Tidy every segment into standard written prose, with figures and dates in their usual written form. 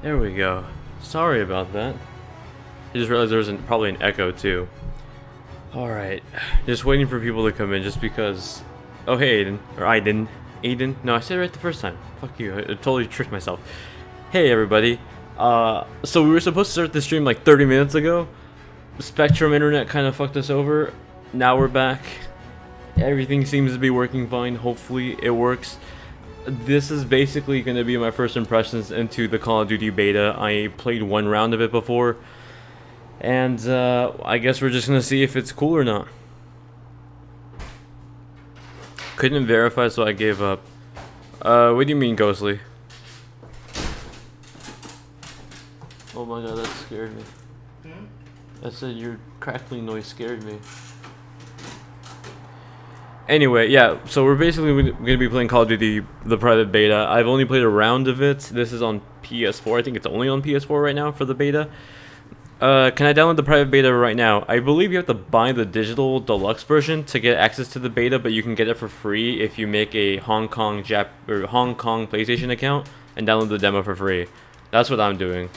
There we go. Sorry about that. I just realized there was probably an echo too. Alright. Just waiting for people to come in just because... Oh hey Aiden. Or Aiden. Aiden? No, I said it right the first time. Fuck you. I totally tricked myself. Hey everybody. So we were supposed to start the stream like 30 minutes ago. Spectrum internet kind of fucked us over. Now we're back. Everything seems to be working fine. Hopefully it works. This is basically going to be my first impressions into the Call of Duty beta. I played one round of it before, and I guess we're just going to see if it's cool or not. Couldn't verify, so I gave up. What do you mean, Ghostly? Oh my god, that scared me. I said your crackling noise scared me. Anyway, yeah, so we're basically going to be playing Call of Duty, the private beta. I've only played a round of it. This is on PS4. I think it's only on PS4 right now for the beta. Can I download the private beta right now? I believe you have to buy the digital deluxe version to get access to the beta, but you can get it for free if you make a Hong Kong PlayStation account and download the demo for free. That's what I'm doing.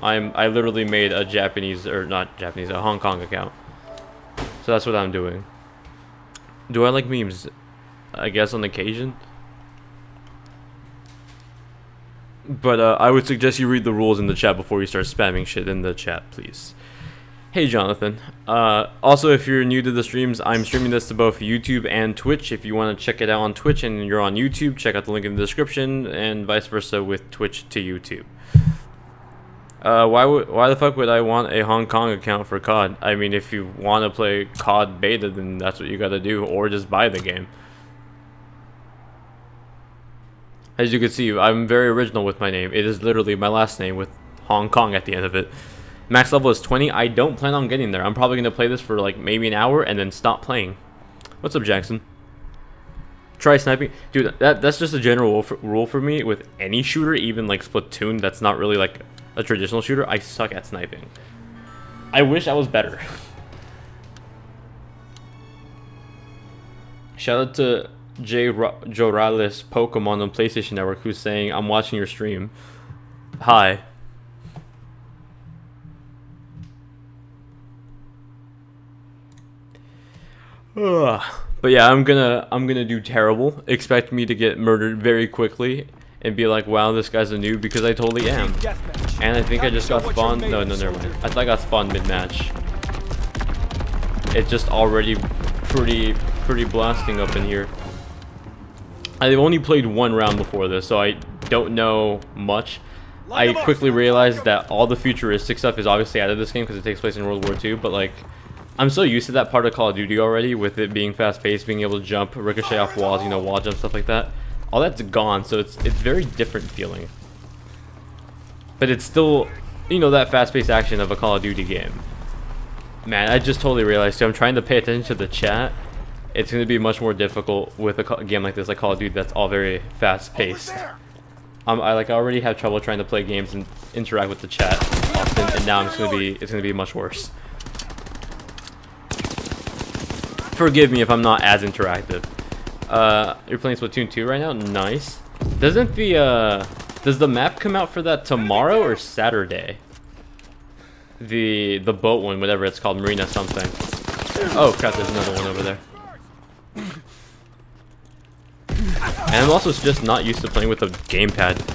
I literally made a a Hong Kong account. So that's what I'm doing. Do I like memes? I guess on occasion. But I would suggest you read the rules in the chat before you start spamming shit in the chat, please. Hey Jonathan. Also, if you're new to the streams, I'm streaming this to both YouTube and Twitch. If you want to check it out on Twitch and you're on YouTube, check out the link in the description, and vice versa with Twitch to YouTube. Why the fuck would I want a Hong Kong account for COD? I mean, if you want to play COD beta, then that's what you gotta do, or just buy the game. As you can see, I'm very original with my name. It is literally my last name with Hong Kong at the end of it. Max level is 20. I don't plan on getting there. I'm probably gonna play this for like maybe an hour and then stop playing. What's up, Jackson? Try sniping. Dude, that's just a general rule for me with any shooter, even like Splatoon, that's not really like a traditional shooter. I suck at sniping. I wish I was better. Shout out to Jorales Pokemon on PlayStation Network, who's saying, I'm watching your stream. Hi. Ugh. But yeah, I'm gonna do terrible. Expect me to get murdered very quickly and be like, wow, this guy's a noob, because I totally am. And I think I just got spawned. No, never mind. I thought I got spawned mid-match. It's just already pretty blasting up in here. I've only played one round before this, so I don't know much. I quickly realized that all the futuristic stuff is obviously out of this game because it takes place in World War II, but like, I'm so used to that part of Call of Duty already, with it being fast-paced, being able to jump, ricochet off walls, you know, wall jump, stuff like that. All that's gone, so it's very different feeling. But it's still, you know, that fast-paced action of a Call of Duty game. Man, I just totally realized too, I'm trying to pay attention to the chat. It's going to be much more difficult with a game like this, like Call of Duty, that's all very fast-paced. I already have trouble trying to play games and interact with the chat often, and now it's going to be much worse. Forgive me if I'm not as interactive. You're playing Splatoon 2 right now? Nice. Doesn't the does the map come out for that tomorrow or Saturday? The boat one, whatever it's called, Marina something. Oh crap, there's another one over there. And I'm also just not used to playing with a gamepad.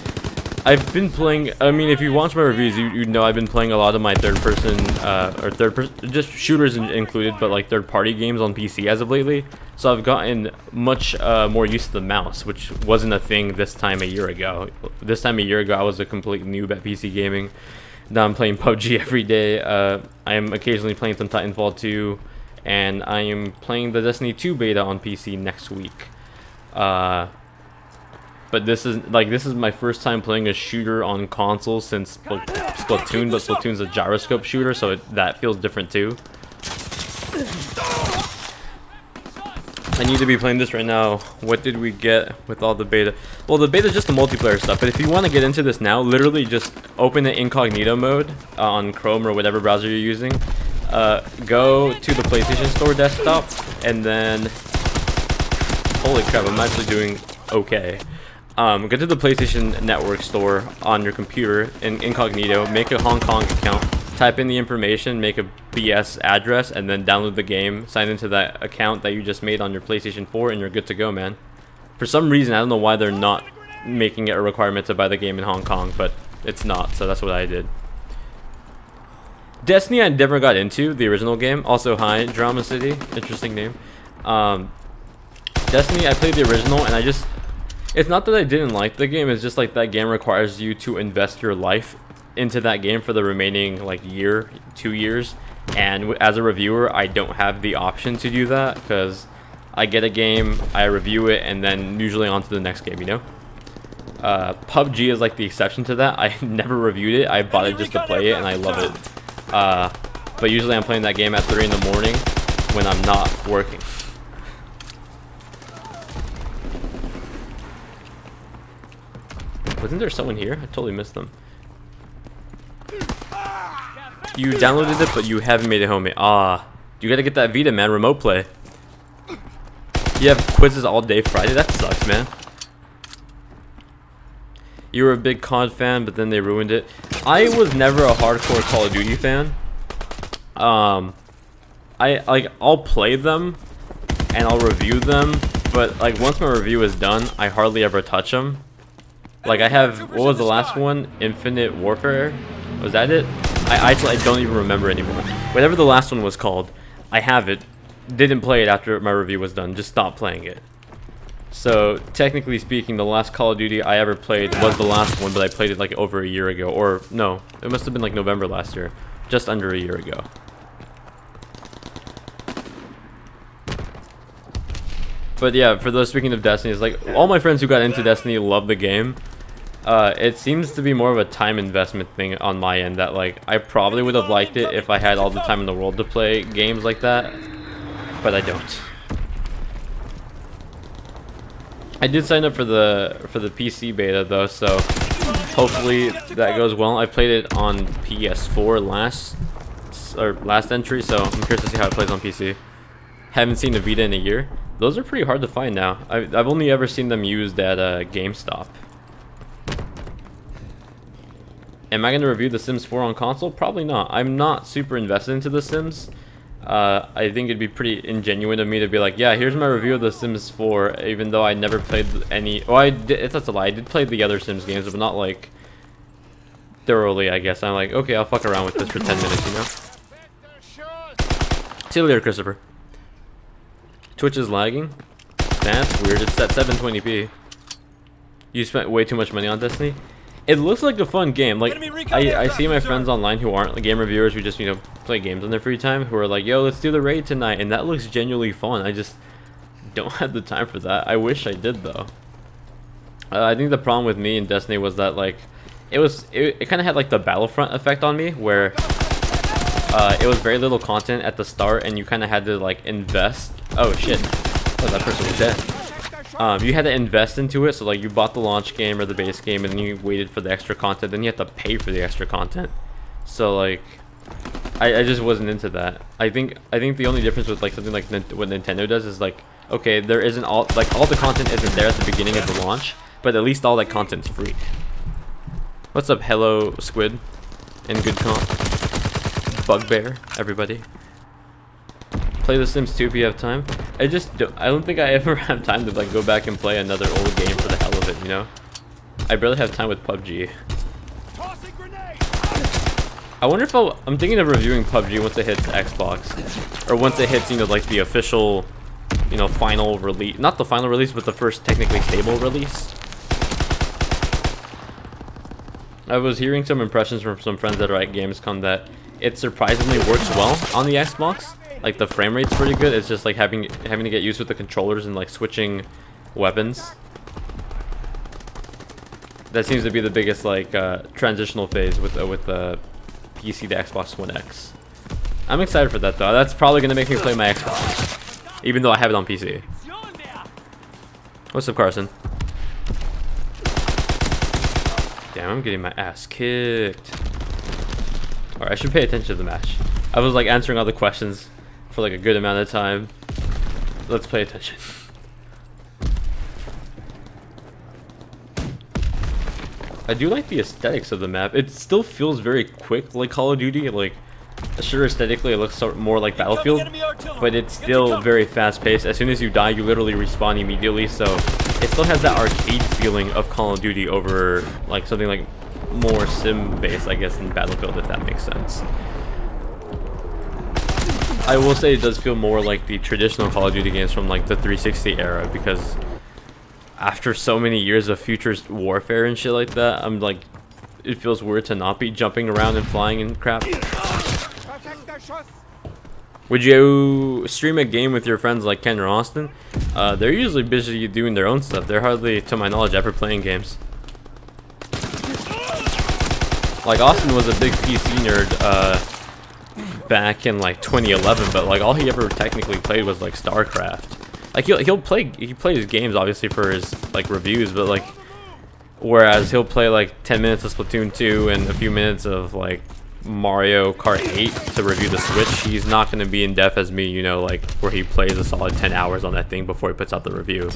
I've been playing, I mean, if you watch my reviews, you know I've been playing a lot of my just shooters included, but like third-party games on PC as of lately. So I've gotten much more used to the mouse, which wasn't a thing this time a year ago. This time a year ago, I was a complete noob at PC gaming. Now I'm playing PUBG every day. I am occasionally playing some Titanfall 2, and I am playing the Destiny 2 beta on PC next week. But this is my first time playing a shooter on console since Splatoon, but Splatoon's a gyroscope shooter, so that feels different too. I need to be playing this right now. What did we get with all the beta? Well, the beta is just the multiplayer stuff, but if you want to get into this now, literally just open the incognito mode on Chrome or whatever browser you're using. Go to the PlayStation Store desktop, and then... Holy crap, I'm actually doing okay. Go to the PlayStation Network store on your computer in incognito, make a Hong Kong account, type in the information, make a BS address, and then download the game, sign into that account that you just made on your PlayStation 4, and you're good to go, man. For some reason, I don't know why they're not making it a requirement to buy the game in Hong Kong, but it's not, so that's what I did. Destiny I never got into, the original game. Also, hi, Drama City, interesting name. Destiny, I played the original, and it's not that I didn't like the game, it's just like that game requires you to invest your life into that game for the remaining like year, 2 years, and as a reviewer, I don't have the option to do that, because I get a game, I review it, and then usually on to the next game, you know? PUBG is like the exception to that. I never reviewed it, I bought it just to play it, and I love it. But usually I'm playing that game at 3 in the morning when I'm not working. Wasn't there someone here? I totally missed them. You downloaded it, but you haven't made it home yet. You gotta get that Vita, man. Remote play. You have quizzes all day Friday? That sucks, man. You were a big COD fan, but then they ruined it. I was never a hardcore Call of Duty fan. I'll play them and I'll review them, but like once my review is done, I hardly ever touch them. Like I have, what was the last one? Infinite Warfare? Was that it? I don't even remember anymore. Whatever the last one was called, I have it. Didn't play it after my review was done. Just stopped playing it. So technically speaking, the last Call of Duty I ever played was the last one, but I played it like over a year ago. Or no, it must have been like November last year. Just under a year ago. But yeah, for those speaking of Destiny, it's like all my friends who got into Destiny love the game. It seems to be more of a time investment thing on my end, that like I probably would have liked it if I had all the time in the world to play games like that, but I don't. I did sign up for the PC beta though, so hopefully that goes well. I played it on PS4 last entry, so I'm curious to see how it plays on PC. Haven't seen a Vita in a year. Those are pretty hard to find now. I've only ever seen them used at GameStop. Am I going to review The Sims 4 on console? Probably not. I'm not super invested into The Sims. I think it'd be pretty ingenuine of me to be like, yeah, here's my review of The Sims 4, even though I never played any... Oh, that's a lie. I did play the other Sims games, but not like thoroughly, I guess. I'm like, okay, I'll fuck around with this for 10 minutes, you know? See you later, Christopher. Twitch is lagging? That's weird. It's at 720p. You spent way too much money on Destiny? It looks like a fun game. Like, I see my friends online who aren't game reviewers, who just, you know, play games on their free time, who are like, yo, let's do the raid tonight, and that looks genuinely fun. I just don't have the time for that. I wish I did, though. I think the problem with me in Destiny was that, like, it kind of had, like, the Battlefront effect on me, where it was very little content at the start, and you kind of had to, like, invest. Oh, shit. Oh, that person was dead. You had to invest into it, so like you bought the launch game or the base game, and then you waited for the extra content, then you have to pay for the extra content. So like, I just wasn't into that. I think the only difference with like something like what Nintendo does is like, okay, there isn't all the content isn't there at the beginning of the launch, but at least all that content's free. What's up, hello Squid, and good comp, Bugbear, everybody. Play The Sims 2 if you have time. I don't think I ever have time to like go back and play another old game for the hell of it, you know? I barely have time with PUBG. I wonder if I'm thinking of reviewing PUBG once it hits Xbox, or once it hits, you know, like the official, you know, final release, not the final release, but the first technically stable release. I was hearing some impressions from some friends that are at Gamescom that it surprisingly works well on the Xbox. Like the frame rate's pretty good. It's just like having to get used with the controllers and like switching weapons. That seems to be the biggest like transitional phase with the PC to Xbox One X. I'm excited for that though. That's probably gonna make me play my Xbox, even though I have it on PC. What's up, Carson? Damn, I'm getting my ass kicked. Alright, I should pay attention to the match. I was like answering all the questions for like a good amount of time. Let's pay attention. I do like the aesthetics of the map. It still feels very quick, like Call of Duty. Like, sure, aesthetically it looks more like Battlefield, but it's still very fast-paced. As soon as you die, you literally respawn immediately. So it still has that arcade feeling of Call of Duty over like something like more sim-based, I guess, than Battlefield, if that makes sense. I will say it does feel more like the traditional Call of Duty games from like the 360 era, because after so many years of Futurist warfare and shit like that, I'm like, it feels weird to not be jumping around and flying and crap. Would you stream a game with your friends like Ken or Austin? They're usually busy doing their own stuff. They're hardly, to my knowledge, ever playing games. Like, Austin was a big PC nerd back in like 2011, but like all he ever technically played was like StarCraft. Like he plays games obviously for his like reviews, but like whereas he'll play like 10 minutes of Splatoon 2 and a few minutes of like Mario Kart 8 to review the Switch, he's not going to be in depth as me, you know, like where he plays a solid 10 hours on that thing before he puts out the review.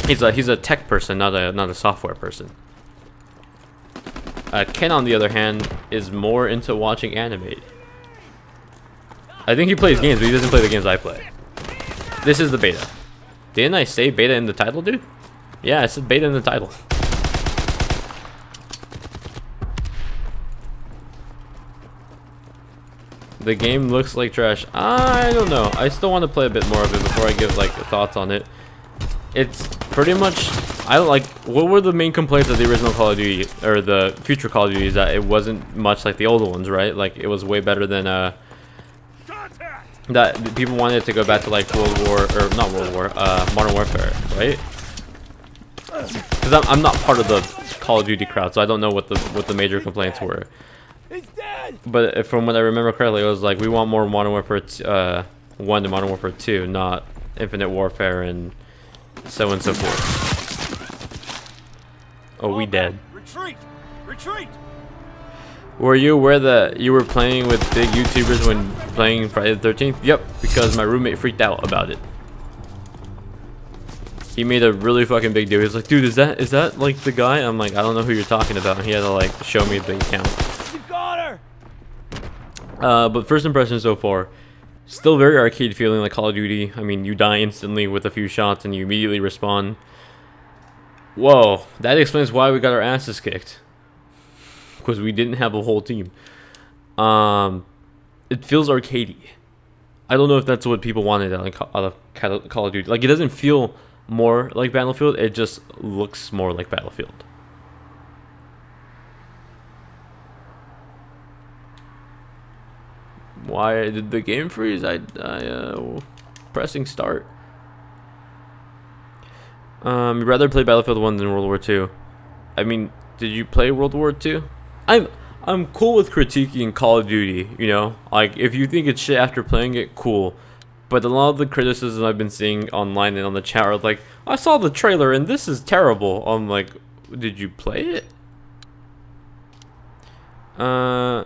He's a tech person, not a software person. Ken, on the other hand, is more into watching anime. I think he plays games, but he doesn't play the games I play. This is the beta. Didn't I say beta in the title, dude? Yeah, I said beta in the title. The game looks like trash. I don't know. I still want to play a bit more of it before I give like thoughts on it. It's pretty much, I like, what were the main complaints of the original Call of Duty, or the future Call of Duty, is that it wasn't much like the older ones, right? Like, it was way better than that people wanted to go back to like Modern Warfare, right? Because I'm not part of the Call of Duty crowd, so I don't know what the major complaints were. But from what I remember correctly, it was like, we want more Modern Warfare 1 to Modern Warfare 2, not Infinite Warfare and so on and so forth. Oh, we dead. Retreat! Retreat! Were you aware that you were playing with big YouTubers when playing Friday the 13th? Yep, because my roommate freaked out about it. He made a really fucking big deal. He was like, dude, is that like the guy? I'm like, I don't know who you're talking about. And he had to like show me the account. You got her! But first impression so far, still very arcade feeling like Call of Duty. I mean, you die instantly with a few shots and you immediately respawn. Whoa, that explains why we got our asses kicked. Because we didn't have a whole team. It feels arcadey. I don't know if that's what people wanted out of Call of Duty. Like, it doesn't feel more like Battlefield, it just looks more like Battlefield. Why did the game freeze? I pressing start. You'd rather play Battlefield 1 than World War 2. I mean, did you play World War 2? I'm cool with critiquing Call of Duty, you know? Like, if you think it's shit after playing it, cool. But a lot of the criticism I've been seeing online and on the chat are like, I saw the trailer and this is terrible. I'm like, did you play it? Oh,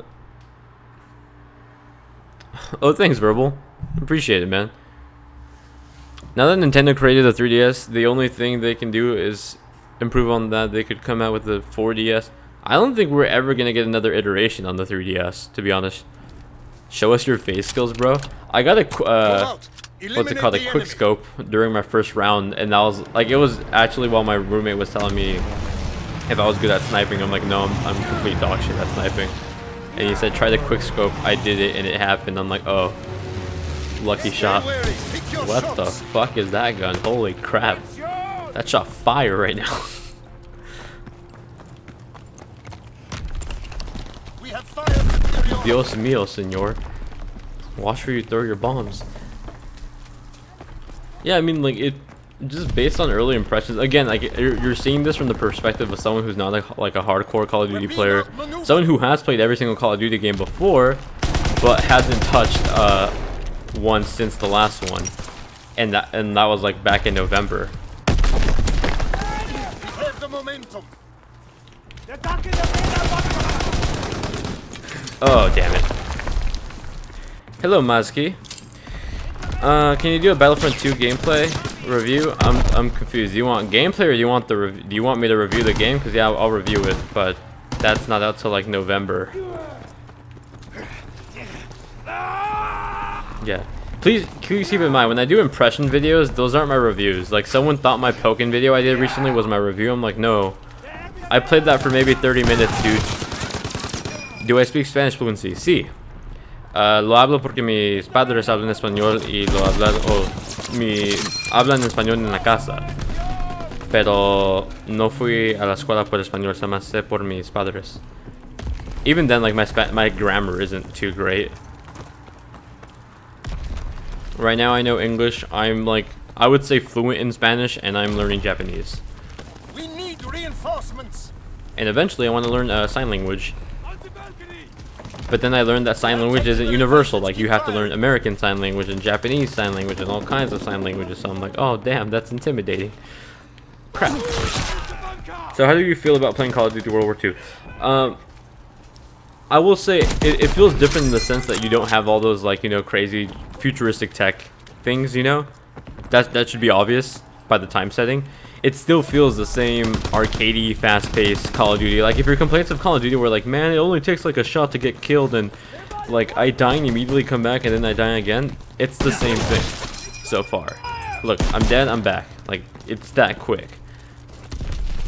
thanks, Verbal. Appreciate it, man. Now that Nintendo created the 3DS, the only thing they can do is improve on that. They could come out with the 4DS. I don't think we're ever gonna get another iteration on the 3DS, to be honest. Show us your face skills, bro. I got a what's it called, a quick scope during my first round, and that was like, it was actually while my roommate was telling me if I was good at sniping. I'm like, no, I'm complete dog shit at sniping. And he said, try the quick scope. I did it and it happened. I'm like, oh, lucky shot. What the fuck is that gun? Holy crap, that shot fire right now. Dios mío, senor. Watch where you throw your bombs. Yeah, I mean, like, it just based on early impressions. Again, like, you're seeing this from the perspective of someone who's not like a hardcore Call of Duty player, someone who has played every single Call of Duty game before, but hasn't touched one since the last one, and that was like back in November. Oh, damn it. Hello, Mazki. Can you do a Battlefront 2 gameplay? Review? I'm confused. Do you want gameplay or do you want do you want me to review the game? Because yeah, I'll review it, but that's not out till like November. Yeah. Please keep in mind, when I do impression videos, those aren't my reviews. Like, someone thought my Pokken video I did recently was my review. I'm like, no. I played that for maybe 30 minutes, dude. Do I speak Spanish fluency? Sí. Lo hablo porque mis padres hablan español y lo hablan, hablan español en la casa. Pero no fui a la escuela por español, se me hace por mis padres. Even then, like, my grammar isn't too great. Right now I know English. I'm like, I would say fluent in Spanish, and I'm learning Japanese. We need reinforcements. And eventually I want to learn sign language. But then I learned that sign language isn't universal. Like, you have to learn American Sign Language and Japanese Sign Language and all kinds of sign languages. So I'm like, oh damn, that's intimidating. Crap. So how do you feel about playing Call of Duty World War II? I will say it feels different in the sense that you don't have all those, like, you know, crazy futuristic tech things, you know? That should be obvious by the time setting. It still feels the same arcadey, fast-paced Call of Duty. Like, if your complaints of Call of Duty were like, man, it only takes like a shot to get killed and like I die and immediately come back and then I die again, it's the same thing so far. Look, I'm dead, I'm back. Like, it's that quick.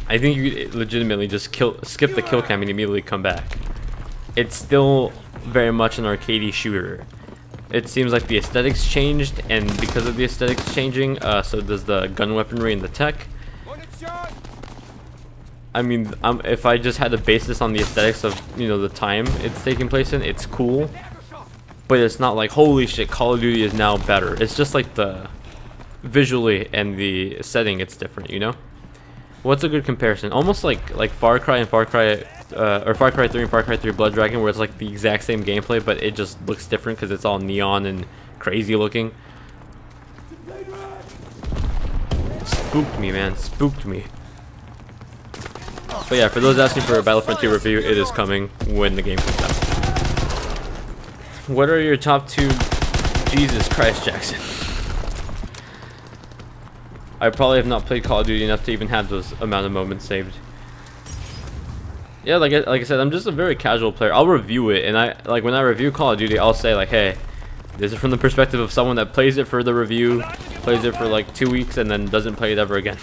I think you could legitimately just skip the kill cam and immediately come back. It's still very much an arcadey shooter. It seems like the aesthetics changed, and because of the aesthetics changing, so does the gun weaponry and the tech. I mean, if I just had to base this on the aesthetics of, you know, the time it's taking place in, it's cool. But it's not like, holy shit, Call of Duty is now better. It's just like the visually and the setting, it's different, you know? What's a good comparison? Almost like Far Cry and Far Cry, or Far Cry 3 and Far Cry 3 Blood Dragon, where it's like the exact same gameplay, but it just looks different because it's all neon and crazy looking. Spooked me, man. Spooked me. But yeah, for those asking for a Battlefront 2 review, it is coming when the game comes out. What are your top 2? Jesus Christ, Jackson. I probably have not played Call of Duty enough to even have those amount of moments saved. Yeah, like I said, I'm just a very casual player. I'll review it, and when I review Call of Duty, I'll say like, hey, this is from the perspective of someone that plays it for the review, plays it for like 2 weeks, and then doesn't play it ever again.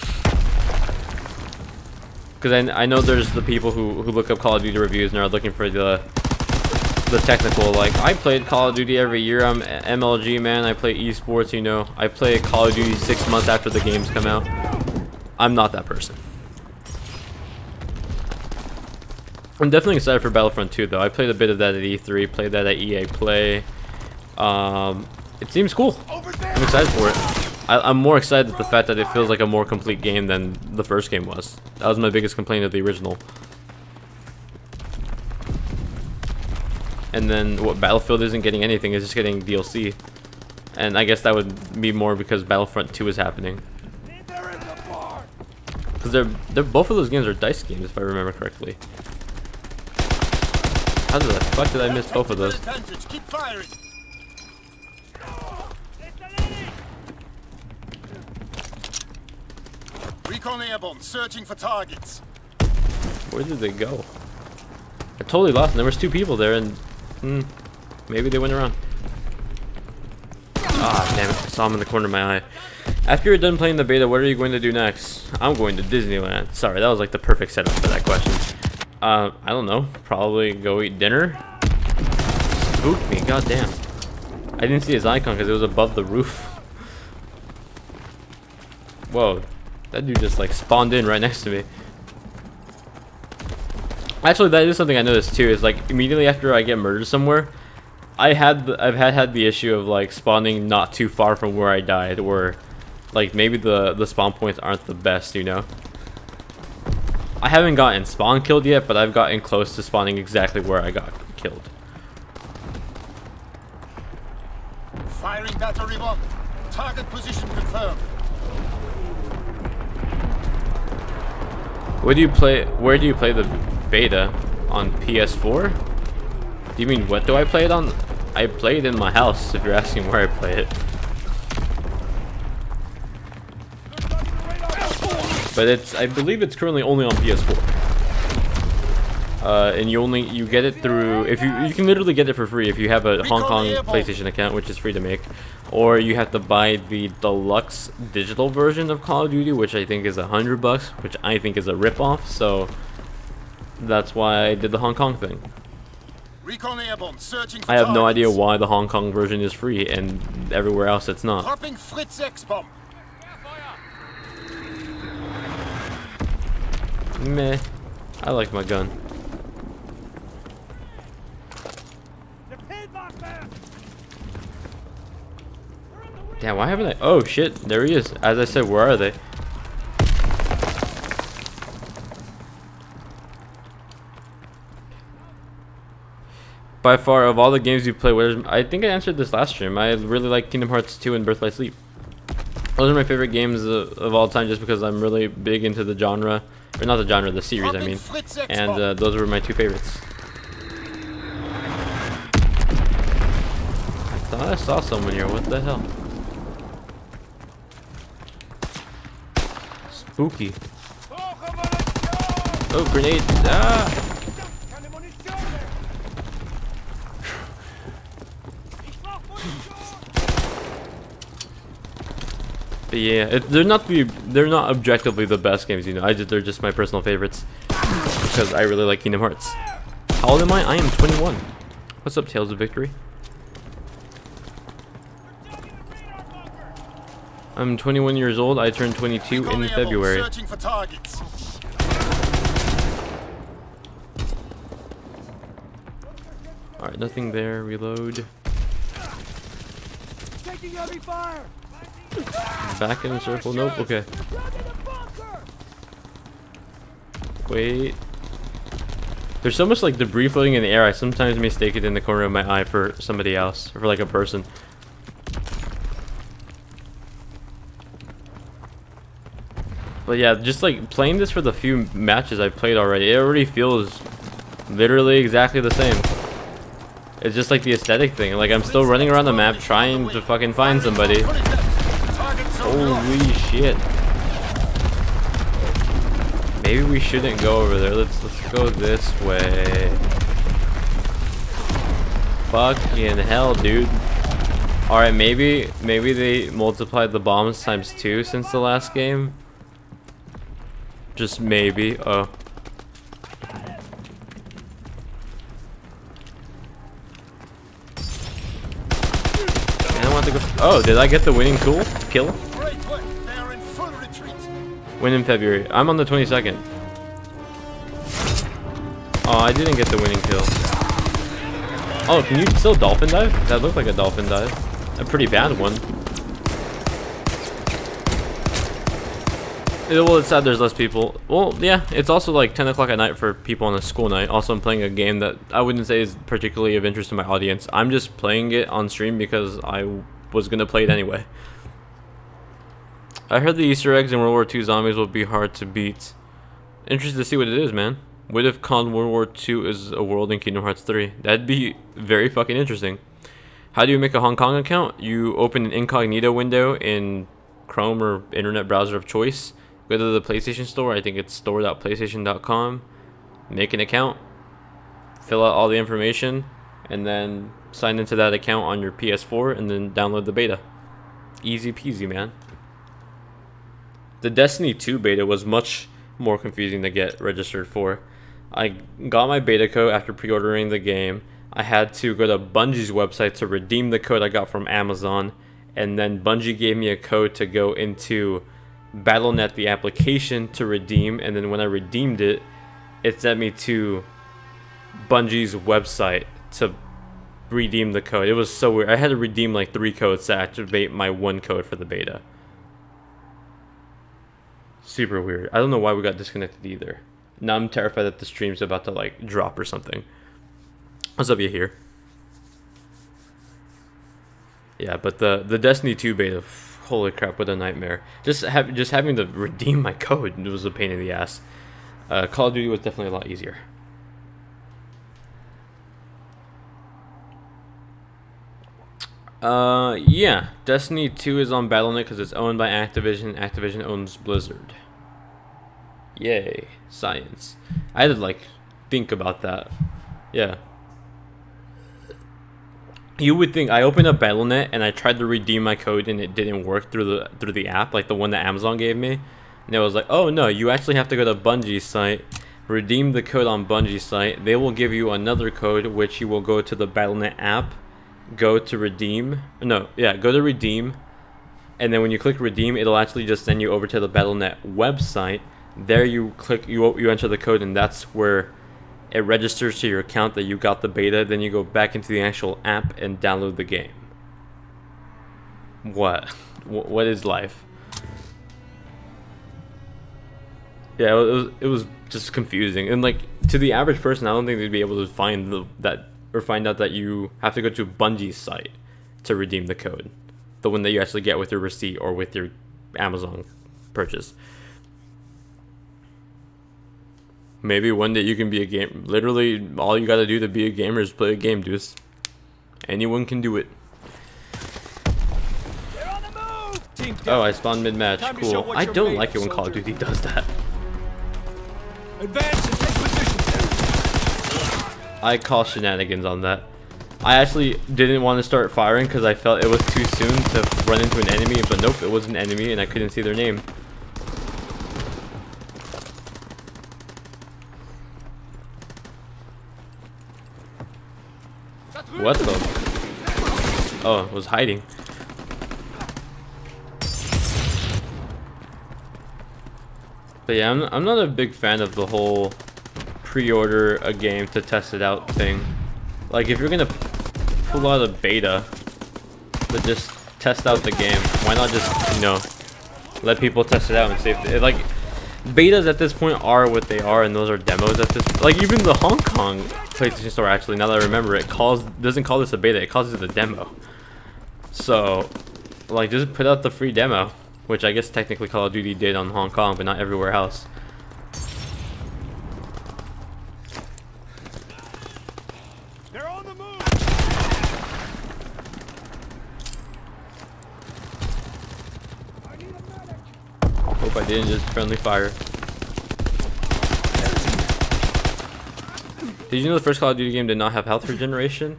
Because I know there's the people who look up Call of Duty reviews and are looking for the technical, like, I played Call of Duty every year, I'm MLG, man, I play esports, you know, I play Call of Duty 6 months after the games come out. I'm not that person. I'm definitely excited for Battlefront 2 though. I played a bit of that at E3, played that at EA Play. It seems cool. I'm excited for it. I'm more excited at the fact that it feels like a more complete game than the first game was. That was my biggest complaint of the original. And then what Battlefield isn't getting anything, is just getting DLC. And I guess that would be more because Battlefront 2 is happening. Because they're both of those games are DICE games, if I remember correctly. How the fuck did I miss both of those? Keep firing. Recon airborne, searching for targets. Where did they go? I totally lost them. There was 2 people there, and maybe they went around. Ah, damn it! I saw him in the corner of my eye. After you're done playing the beta, what are you going to do next? I'm going to Disneyland. Sorry, that was like the perfect setup for that question. I don't know. Probably go eat dinner. Spooked me, goddamn. I didn't see his icon because it was above the roof. Whoa, that dude just like spawned in right next to me. Actually, that is something I noticed too. Is like immediately after I get murdered somewhere, I've had the issue of like spawning not too far from where I died, or like maybe the spawn points aren't the best, you know. I haven't gotten spawn killed yet, but I've gotten close to spawning exactly where I got killed. Firing battery 1. Target position confirmed. Where do you play the beta? On PS4? Do you mean what do I play it on? I play it in my house, if you're asking where I play it. but I believe it's currently only on PS4. And you get it through, if you can literally get it for free if you have a Hong Kong PlayStation account, which is free to make, or you have to buy the deluxe digital version of Call of Duty, which I think is $100, which I think is a ripoff. So that's why I did the Hong Kong thing. Recon airborne, searching for I have no targets. idea why the Hong Kong version is free and everywhere else it's not. Dropping Fritz X-bomb. Meh. I like my gun. Damn, why haven't I? Oh shit, there he is. As I said, where are they? By far, of all the games you play, I think I answered this last stream. I really like Kingdom Hearts 2 and Birth by Sleep. Those are my favorite games of all time, just because I'm really big into the genre, or not the genre, the series, I mean. And those were my two favorites. I thought I saw someone here. What the hell? Spooky. Oh, grenade! Ah! But yeah, they're not objectively the best games, you know. They're just my personal favorites because I really like Kingdom Hearts. How old am I? I am 21. What's up, Tales of Victory? I'm 21 years old. I turned 22 in February. Searching for targets. Alright, nothing there. Reload. Taking heavy fire. Back in a circle. Nope. Okay. Wait. There's so much like debris floating in the air. I sometimes mistake it in the corner of my eye for somebody else, or for like a person. But yeah, just like playing this for the few matches I've played already, it already feels literally exactly the same. It's just like the aesthetic thing. Like I'm still running around the map trying to fucking find somebody. Holy shit. Maybe we shouldn't go over there. Let's go this way. Fucking hell, dude. Alright, maybe they multiplied the bombs times 2 since the last game. Just maybe. Oh. I don't want to go. Oh, did I get the winning kill? Win in February. I'm on the 22nd. Oh, I didn't get the winning kill. Oh, can you still dolphin dive? That looked like a dolphin dive. A pretty bad one. Well, it's sad there's less people. Well, yeah, it's also like 10 o'clock at night for people on a school night. Also, I'm playing a game that I wouldn't say is particularly of interest to my audience. I'm just playing it on stream because I was going to play it anyway. I heard the Easter eggs in World War II zombies will be hard to beat. Interested to see what it is, man. What if World War II is a world in Kingdom Hearts 3? That'd be very fucking interesting. How do you make a Hong Kong account? You open an incognito window in Chrome or internet browser of choice. Go to the PlayStation Store. I think it's store.playstation.com. Make an account. Fill out all the information. And then sign into that account on your PS4 and then download the beta. Easy peasy, man. The Destiny 2 beta was much more confusing to get registered for. I got my beta code after pre-ordering the game. I had to go to Bungie's website to redeem the code I got from Amazon. And then Bungie gave me a code to go into BattleNet, the application, to redeem. And then when I redeemed it, it sent me to Bungie's website to redeem the code. It was so weird. I had to redeem like 3 codes to activate my 1 code for the beta. Super weird. I don't know why we got disconnected either. Now I'm terrified that the stream's about to like drop or something. What's up, you here? Yeah, but the Destiny 2 beta, holy crap, what a nightmare. Just having to redeem my code was a pain in the ass. Call of Duty was definitely a lot easier. Yeah, Destiny 2 is on BattleNet because it's owned by Activision. Activision owns Blizzard. Yay, science. I had to like think about that. Yeah. You would think I opened up BattleNet and I tried to redeem my code and it didn't work through the app, like the one that Amazon gave me. And it was like, oh no, you actually have to go to Bungie's site, redeem the code on Bungie's site. They will give you another code, which you will go to the BattleNet app, go to redeem. No, yeah, go to redeem. And then when you click redeem, it'll actually just send you over to the BattleNet website. There you click, you enter the code, and that's where it registers to your account that you got the beta. Then you go back into the actual app and download the game. What is life? Yeah, it was just confusing, and like to the average person, I don't think they'd be able to find find out that you have to go to Bungie's site to redeem the code, the one that you actually get with your receipt or with your Amazon purchase. Maybe one day you can be a game. Literally, all you gotta do to be a gamer is play a game, dudes. Anyone can do it. Oh, I spawned mid-match. Cool. I don't like it when Call of Duty does that. Advance and take position. I call shenanigans on that. I actually didn't want to start firing because I felt it was too soon to run into an enemy, but nope, it was an enemy and I couldn't see their name. What the? Oh, it was hiding. But yeah, I'm not a big fan of the whole pre-order a game to test it out thing. Like, if you're gonna pull out a beta to just test out the game, why not just, you know, let people test it out and see if it, like, betas at this point are what they are, and those are demos at this, like, even the Hong Kong PlayStation Store, actually, now that I remember, it doesn't call this a beta, it calls it a demo. So, like, just put out the free demo, which I guess technically Call of Duty did on Hong Kong, but not everywhere else. They're on the move. I need a medic. Hope I didn't just friendly fire. Did you know the first Call of Duty game did not have health regeneration?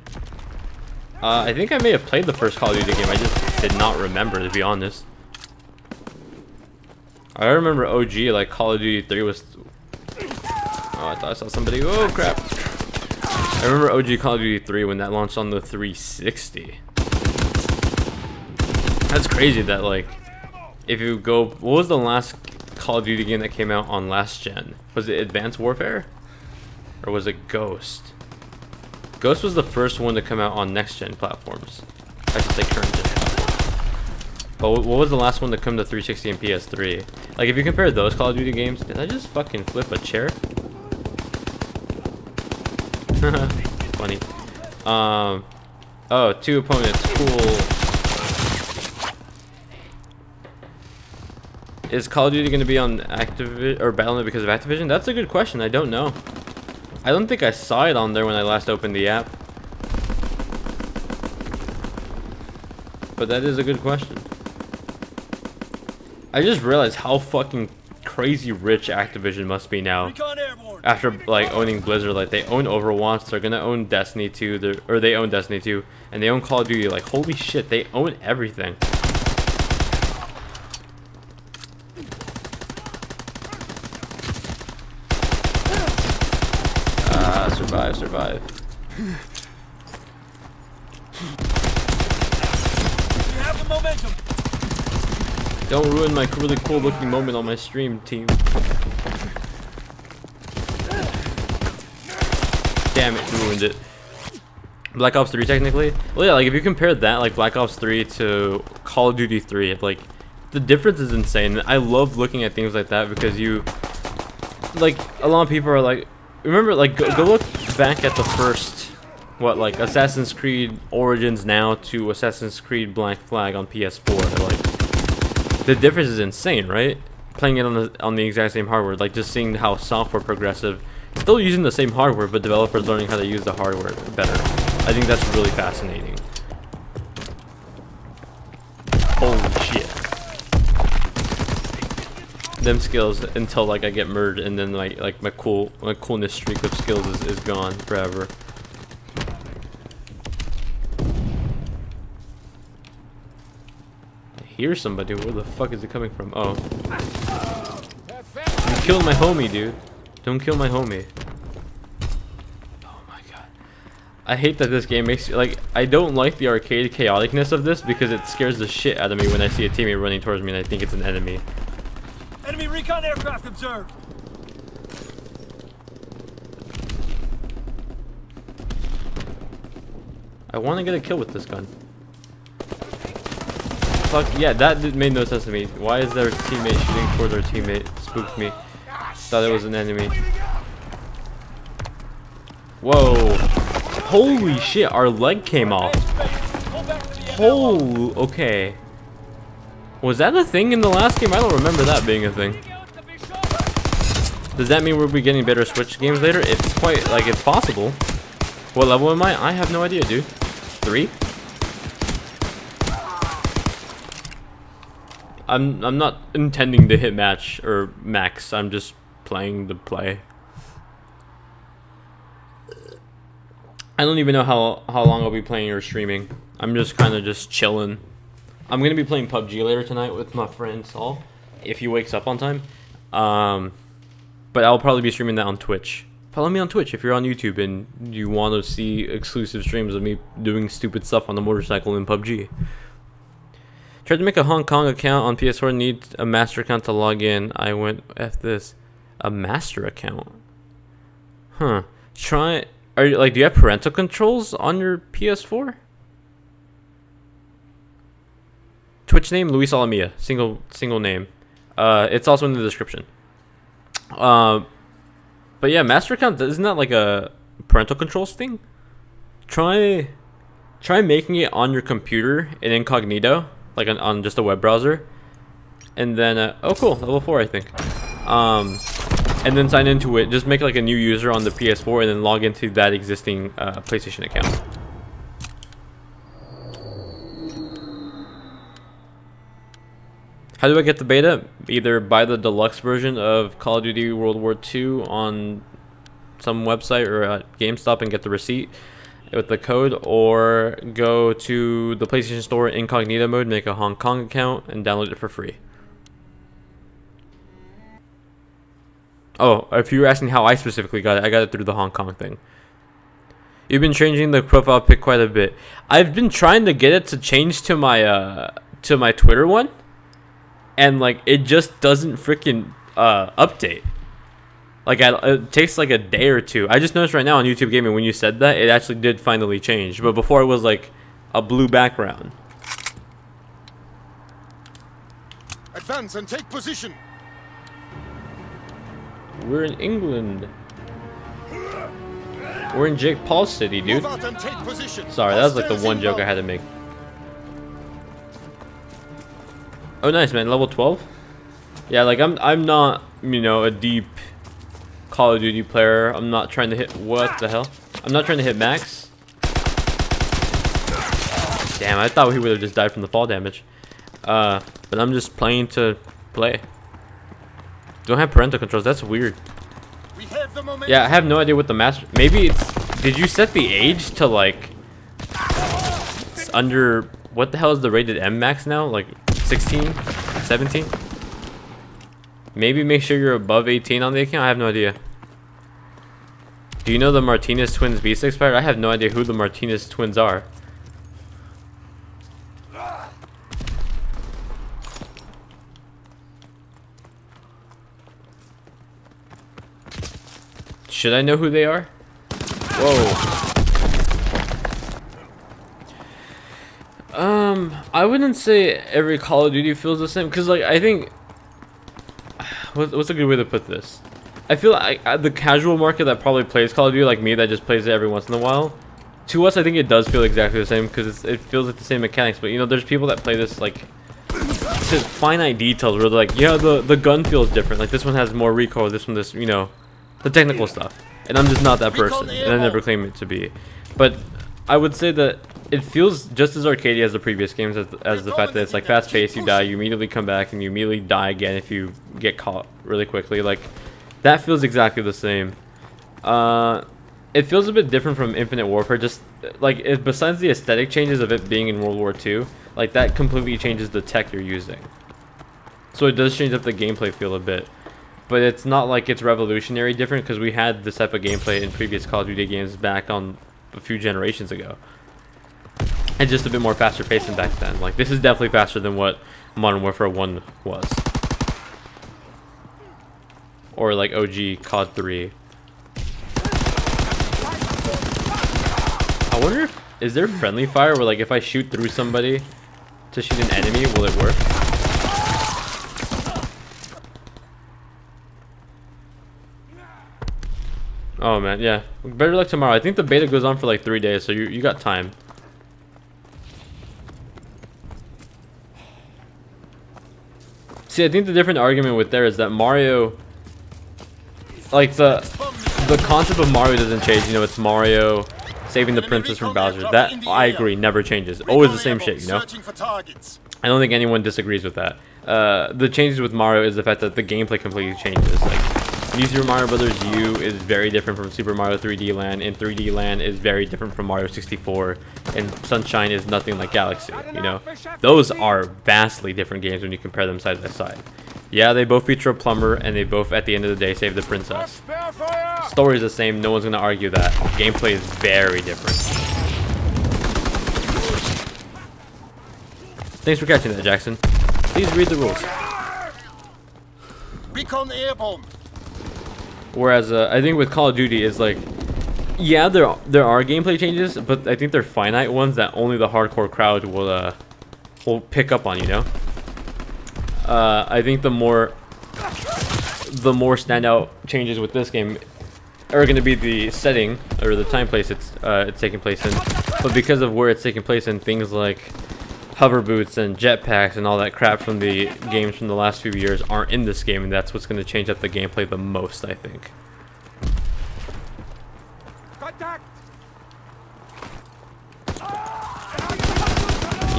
I think I may have played the first Call of Duty game, I just did not remember, to be honest. I remember OG, like Call of Duty 3 was... Oh, I thought I saw somebody. Oh, crap. I remember OG Call of Duty 3 when that launched on the 360. That's crazy that, like, if you go... What was the last Call of Duty game that came out on last gen? Was it Advanced Warfare? Or was it Ghost? Ghost was the first one to come out on next gen platforms. I should say current gen platforms. But what was the last one to come to 360 and PS3? Like, if you compare those Call of Duty games, did I just fucking flip a chair? Funny. Oh, 2 opponents, cool. Is Call of Duty going to be on Activision or BattleNet because of Activision? That's a good question. I don't know. I don't think I saw it on there when I last opened the app. But that is a good question. I just realized how fucking crazy rich Activision must be now. After, like, owning Blizzard. Like, they own Overwatch, they're gonna own Destiny 2, or they own Destiny 2, and they own Call of Duty. Like, holy shit, they own everything. Survive. We have the momentum. Don't ruin my really cool looking moment on my stream, team. Damn it, ruined it. Black Ops 3 technically? Well, yeah, like if you compare that, like Black Ops 3 to Call of Duty 3, like the difference is insane. I love looking at things like that because you, like, a lot of people are like, remember, like, go look back at the first, what, like Assassin's Creed Origins now to Assassin's Creed Black Flag on PS4. Like, the difference is insane, right? Playing it on the exact same hardware, like just seeing how software progressive, still using the same hardware, but developers learning how to use the hardware better. I think that's really fascinating. Holy shit. them skills until like I get murdered, and then like my coolness streak of skills is gone forever. I hear somebody. Where the fuck is it coming from? Oh, you killed my homie, dude. Don't kill my homie. I hate that this game makes like, I don't like the arcade chaoticness of this because it scares the shit out of me when I see a teammate running towards me and I think it's an enemy. Enemy recon aircraft observed. I want to get a kill with this gun. Fuck yeah, that made no sense to me. Why is their teammate shooting for their teammate? Spooked me. Thought it was an enemy. Whoa. Holy shit, our leg came off. Oh, okay. Was that a thing in the last game? I don't remember that being a thing. Does that mean we'll be getting better Switch games later? It's quite, like, it's possible. What level am I? I have no idea, dude. 3? I'm not intending to hit match or max. I'm just playing to play. I don't even know how long I'll be playing or streaming. I'm just kind of just chilling. I'm gonna be playing PUBG later tonight with my friend Saul, if he wakes up on time. But I'll probably be streaming that on Twitch. Follow me on Twitch if you're on YouTube and you want to see exclusive streams of me doing stupid stuff on the motorcycle in PUBG. Tried to make a Hong Kong account on PS4. Need a master account to log in. I went F this. A master account. Huh. Try. Are you like? Do you have parental controls on your PS4? Twitch name Luis Alamia. Single name. It's also in the description. But yeah, master account, isn't that like a parental controls thing? Try making it on your computer in incognito, like on just a web browser, and then oh cool, level 4 I think. And then sign into it. Just make like a new user on the PS4 and then log into that existing PlayStation account. How do I get the beta? Either buy the deluxe version of Call of Duty World War II on some website or at GameStop and get the receipt with the code, or go to the PlayStation Store incognito mode, make a Hong Kong account, and download it for free. Oh, if you were asking how I specifically got it, I got it through the Hong Kong thing. You've been changing the profile pic quite a bit. I've been trying to get it to change to my Twitter one, and like it just doesn't freaking update. Like it takes like a day or two. I just noticed right now on YouTube Gaming when you said that it actually did finally change, but before it was like a blue background. Advance and take position. We're in England. We're in Jake Paul's city, dude. Move out and take position. Sorry, that was like the one joke I had to make. Oh, nice, man. Level 12. Yeah, like I'm not, you know, a deep Call of Duty player. I'm not trying to hit, what the hell? I'm not trying to hit max. Damn, I thought he would have just died from the fall damage. But I'm just playing to play. Don't have parental controls. That's weird. We have the momentum. Yeah, I have no idea what the master. Maybe it's. Did you set the age to like? It's under. What the hell is the rated M max now? Like 16, 17? Maybe make sure you're above 18 on the account. I have no idea. Do you know the Martinez twins Visa expired? I have no idea who the Martinez twins are. Should I know who they are? Whoa. I wouldn't say every Call of Duty feels the same, because like I think what's a good way to put this? I feel like the casual market that probably plays Call of Duty, like me, that just plays it every once in a while, to us I think it does feel exactly the same, because it feels like the same mechanics. But you know, there's people that play this like to finite details where they're like, yeah, the gun feels different, like this one has more recoil, this one, this, you know, the technical stuff. And I'm just not that person, and I never claim it to be. But I would say that it feels just as arcadey as the previous games, as the fact that it's like fast paced. You die, you immediately come back, and you immediately die again if you get caught really quickly. Like that feels exactly the same. It feels a bit different from Infinite Warfare. Just like besides the aesthetic changes of it being in World War II, like that completely changes the tech you're using. So it does change up the gameplay feel a bit. But it's not like it's revolutionary different, because we had this type of gameplay in previous Call of Duty games back on a few generations ago. And just a bit more faster paced than back then. Like this is definitely faster than what Modern Warfare 1 was. Or like OG COD 3. I wonder if, is there friendly fire where like if I shoot through somebody to shoot an enemy, will it work? Oh man, yeah. Better luck tomorrow. I think the beta goes on for like 3 days, so you got time. See, I think the different argument with there is that Mario, like the concept of Mario doesn't change. You know, it's Mario saving the princess from Bowser. That, I agree, never changes. Always the same shit, you know? I don't think anyone disagrees with that. The changes with Mario is the fact that the gameplay completely changes. Like, New Super Mario Bros. U is very different from Super Mario 3D Land, and 3D Land is very different from Mario 64, and Sunshine is nothing like Galaxy, you know? Those are vastly different games when you compare them side by side. Yeah, they both feature a plumber, and they both, at the end of the day, save the princess. Story is the same, no one's going to argue that. Gameplay is very different. Thanks for catching that, Jackson. Please read the rules. Recon airborne. Whereas I think with Call of Duty is like, yeah, there are gameplay changes, but I think they're finite ones that only the hardcore crowd will pick up on, you know. I think the more standout changes with this game are going to be the setting or the time place it's taking place in, but because of where it's taking place in, things like hover boots and jetpacks and all that crap from the games from the last few years aren't in this game, and that's what's going to change up the gameplay the most, I think. Contact!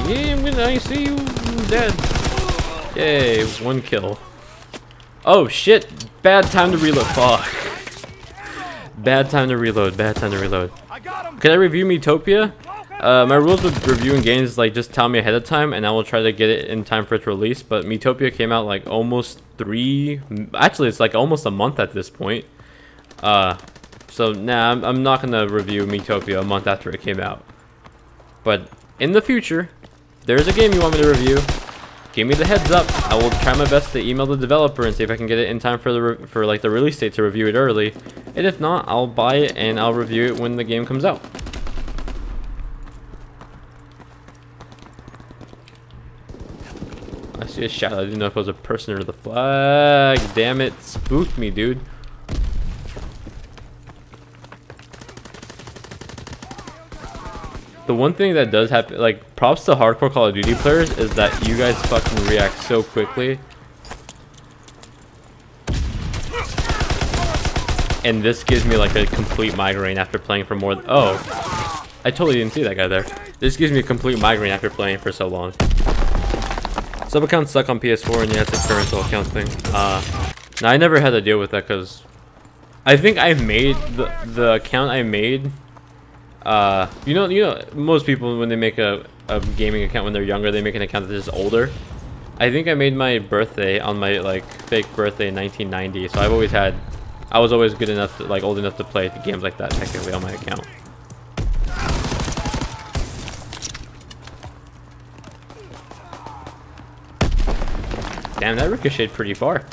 Yeah, I see you dead. Yay, 1 kill. Oh shit, bad time to reload. Fuck. Bad time to reload, bad time to reload. Can I review Metopia? My rules with reviewing games is like just tell me ahead of time and I will try to get it in time for its release, but Metopia came out like almost actually it's like almost a month at this point. So nah, I'm not gonna review Metopia a month after it came out. But in the future, if there's a game you want me to review, give me the heads up. I will try my best to email the developer and see if I can get it in time for like the release date to review it early. And if not, I'll buy it and I'll review it when the game comes out. I see a shadow. I didn't know if it was a person or the flag. Damn it, spooked me, dude. The one thing that does happen, like, props to hardcore Call of Duty players, is that you guys fucking react so quickly. And this gives me like a complete migraine after playing for more than, oh, I totally didn't see that guy there. This gives me a complete migraine after playing for so long. Sub accounts suck on PS4, and yeah, it's a parental account thing. Now I never had to deal with that because I think I made the account I made. You know, most people when they make a gaming account when they're younger, they make an account that's just older. I think I made my birthday on my like fake birthday in 1990, so I was always good enough to, like, old enough to play games like that technically on my account. Damn, that ricocheted pretty far.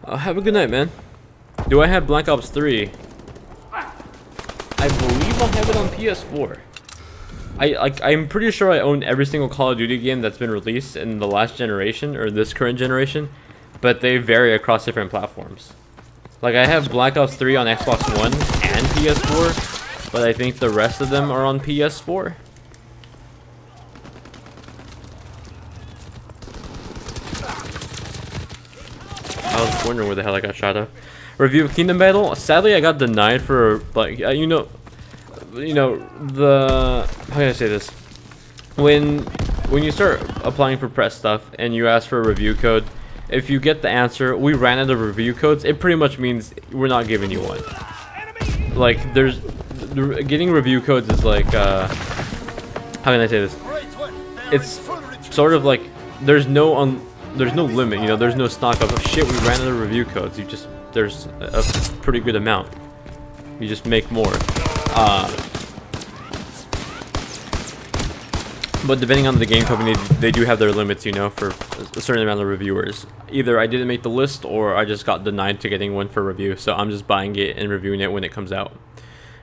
Have a good night, man. Do I have Black Ops 3? I believe I have it on PS4. I'm pretty sure I own every single Call of Duty game that's been released in the last generation or this current generation, but they vary across different platforms. Like I have Black Ops 3 on Xbox One and PS4. But I think the rest of them are on PS4. I was wondering where the hell I got shot at. Review of Kingdom Battle. Sadly, I got denied for like you know the how can I say this? When you start applying for press stuff and you ask for a review code, if you get the answer, we ran out of review codes, it pretty much means we're not giving you one. Like getting review codes is like how can I say this? It's sort of like there's no limit, you know, there's no stock of shit, we ran out of review codes. There's a pretty good amount. You just make more. But depending on the game company, they do have their limits, you know, for a certain amount of reviewers. Either I didn't make the list or I just got denied to getting one for review, so I'm just buying it and reviewing it when it comes out.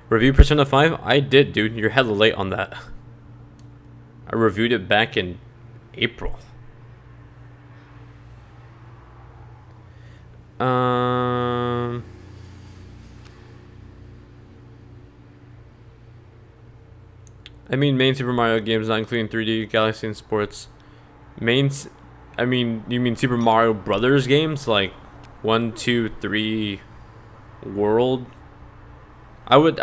Review Persona 5? I did, dude. You're hella late on that. I reviewed it back in April. I mean main Super Mario games, not including 3D, Galaxy, and Sports. I mean, you mean Super Mario Brothers games, like 1, 2, 3, World? I would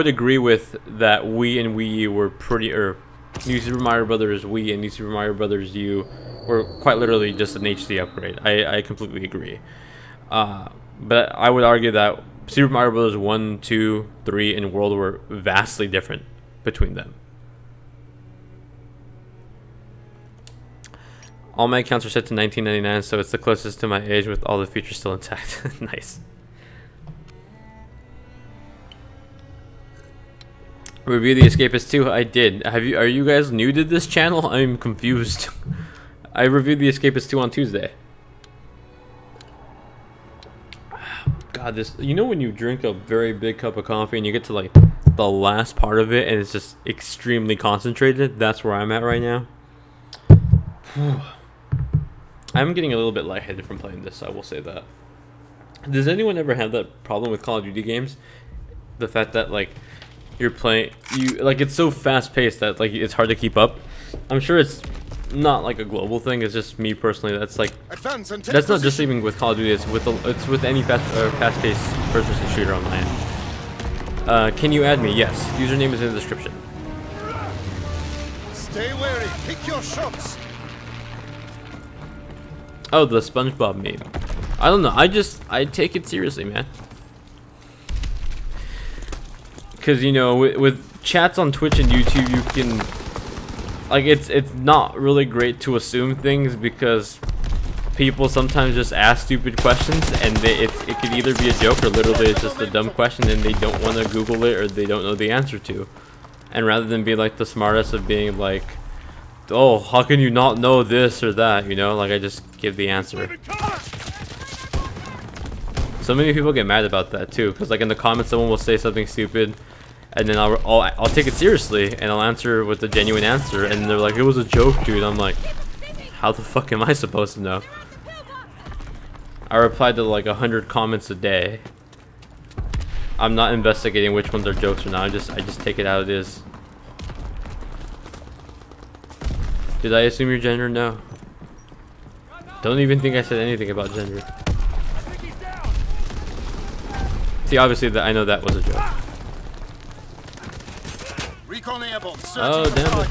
agree with that. Wii and Wii U were pretty, New Super Mario Brothers Wii and New Super Mario Brothers U were quite literally just an HD upgrade. I completely agree. But I would argue that Super Mario Brothers 1, 2, 3, and World were vastly different between them. All my accounts are set to 1999, so it's the closest to my age with all the features still intact. Nice. Review The Escapist 2. I did. Are you guys new to this channel? I'm confused. I reviewed The Escapist 2 on Tuesday. God, this, you know when you drink a very big cup of coffee and you get to like the last part of it and it's just extremely concentrated? That's where I'm at right now. I'm getting a little bit lightheaded from playing this, I will say that. Does anyone ever have that problem with Call of Duty games? The fact that like you're playing, like it's so fast paced that like it's hard to keep up. I'm sure it's not like a global thing. It's just me personally. That's like that's not just even with Call of Duty. It's with any fast paced first person shooter online. Can you add me? Yes. Username is in the description. Stay wary. Pick your shots. Oh, the SpongeBob meme. I don't know. I take it seriously, man. Because you know, with chats on Twitch and YouTube, you can like it's not really great to assume things because people sometimes just ask stupid questions and it could either be a joke or literally it's just a dumb question and they don't want to Google it or they don't know the answer to. And rather than be like the smartest of being like, oh, how can you not know this or that, you know, like I just give the answer. So many people get mad about that too, because like in the comments someone will say something stupid and then I'll take it seriously and I'll answer with a genuine answer and they're like, it was a joke, dude. I'm like, how the fuck am I supposed to know? I reply to like 100 comments a day. I'm not investigating which ones are jokes or not. I just take it how it is. Did I assume your gender? No. Don't even think I said anything about gender. See, obviously that I know that was a joke. Oh damn it!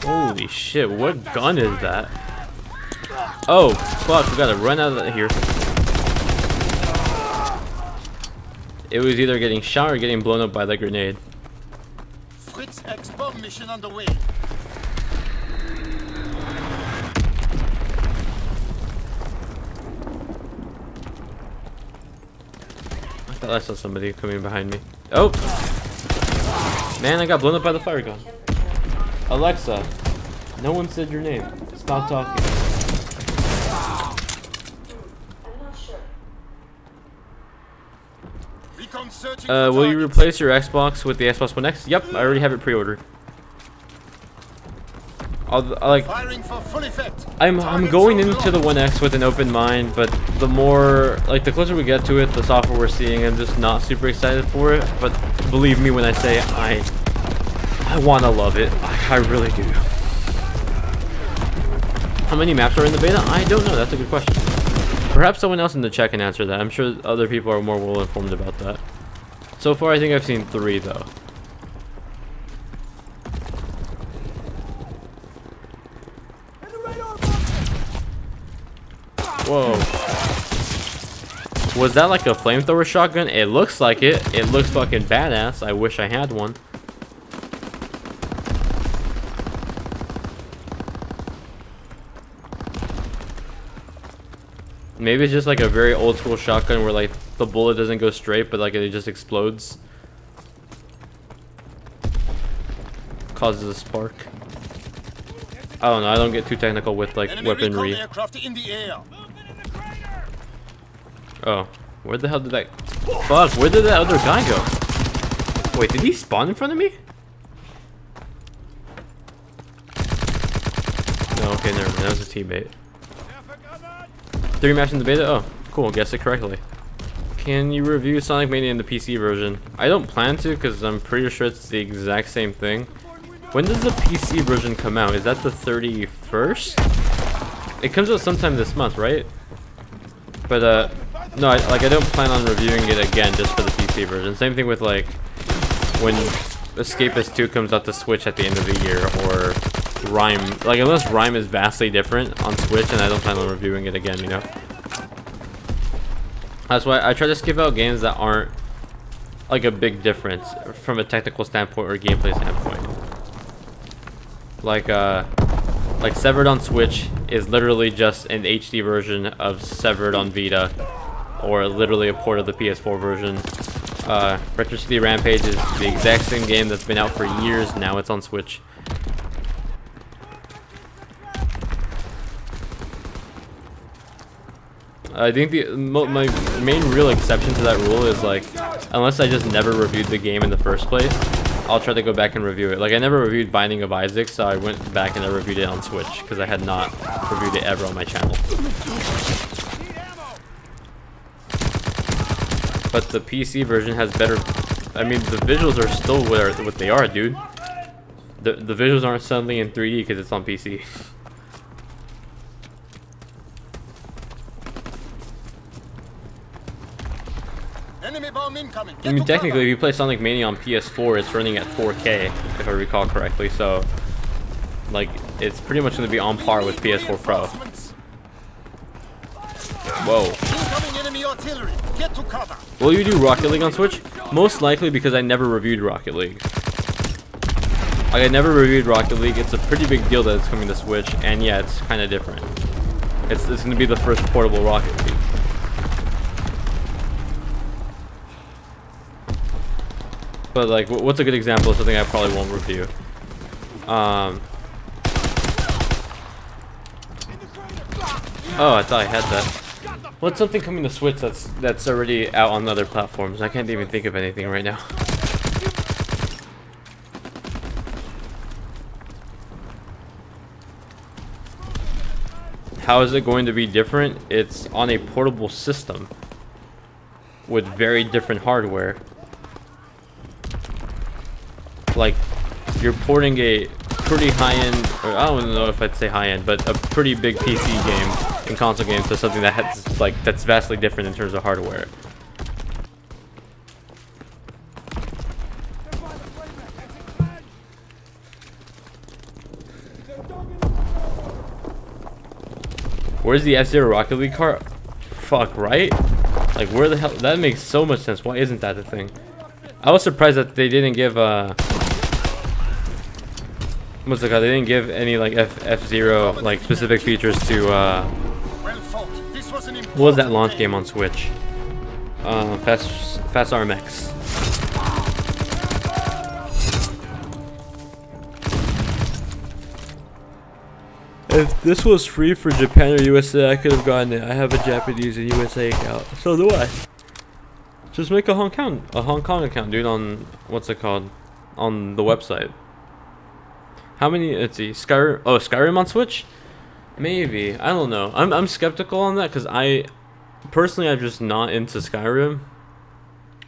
Holy shit! What gun is that? Oh fuck! We gotta run out of here. It was either getting shot or getting blown up by the grenade. Fritz X-bomb mission underway. I thought I saw somebody coming behind me. Oh! Man, I got blown up by the fire gun. Alexa, no one said your name. Stop talking. Will you replace your Xbox with the Xbox One X? Yep, I already have it pre-ordered. I'm going into the One X with an open mind, but the more, like, the closer we get to it, the software we're seeing, I'm just not super excited for it. But believe me when I say I want to love it. I really do. How many maps are in the beta? I don't know. That's a good question. Perhaps someone else in the chat can answer that. I'm sure other people are more well informed about that. So far, I think I've seen 3 though. Whoa. Was that like a flamethrower shotgun? It looks like it. It looks fucking badass. I wish I had one. Maybe it's just like a very old school shotgun where like the bullet doesn't go straight, but like it just explodes. Causes a spark. I don't know. I don't get too technical with like weaponry. Oh, where the hell did that... Fuck, where did that other guy go? Wait, did he spawn in front of me? No, okay, never mind. That was a teammate. 3 maps in the beta? Oh, cool. Guessed it correctly. Can you review Sonic Mania in the PC version? I don't plan to because I'm pretty sure it's the exact same thing. When does the PC version come out? Is that the 31st? It comes out sometime this month, right? But, no, I don't plan on reviewing it again just for the PC version. Same thing with, like, when Escapist 2 comes out to Switch at the end of the year, or Rhyme. Like, unless Rhyme is vastly different on Switch, and I don't plan on reviewing it again, you know? That's why I try to skip out games that aren't, like, a big difference from a technical standpoint or gameplay standpoint. Like Severed on Switch is literally just an HD version of Severed on Vita, or literally a port of the PS4 version. Retro City Rampage is the exact same game that's been out for years, now it's on Switch. I think my main real exception to that rule is, like, unless I just never reviewed the game in the first place, I'll try to go back and review it. Like, I never reviewed Binding of Isaac, so I went back and I reviewed it on Switch, because I had not reviewed it ever on my channel. But the PC version has better... I mean, the visuals are still what they are, dude. The visuals aren't suddenly in 3D because it's on PC. I mean, technically, if you play Sonic Mania on PS4, it's running at 4K, if I recall correctly, so... Like, it's pretty much going to be on par with PS4 Pro. Whoa. Will you do Rocket League on Switch? Most likely because I never reviewed Rocket League. Like, I never reviewed Rocket League. It's a pretty big deal that it's coming to Switch, and yeah, it's kind of different. It's going to be the first portable Rocket League. But, like, what's a good example of something I probably won't review? Oh, I thought I had that. What's something coming to Switch that's already out on other platforms? I can't even think of anything right now. How is it going to be different? It's on a portable system with very different hardware. Like, you're porting a pretty high-end, or I don't know if I'd say high-end, but a pretty big PC game and console game to something that has, like, that's vastly different in terms of hardware. Where's the F-Zero Rocket League car? Fuck, right? Like, where the hell? That makes so much sense. Why isn't that the thing? I was surprised that they didn't give, what's it called? They didn't give any, like, F-Zero, like, specific features to, what was that launch game on Switch? Fast RMX. If this was free for Japan or USA, I could have gotten it. I have a Japanese and USA account. So do I. Just make a Hong Kong account, dude, on, what's it called? On the website. How many, let's see, Skyrim on Switch? Maybe, I don't know. I'm skeptical on that because I'm just not into Skyrim.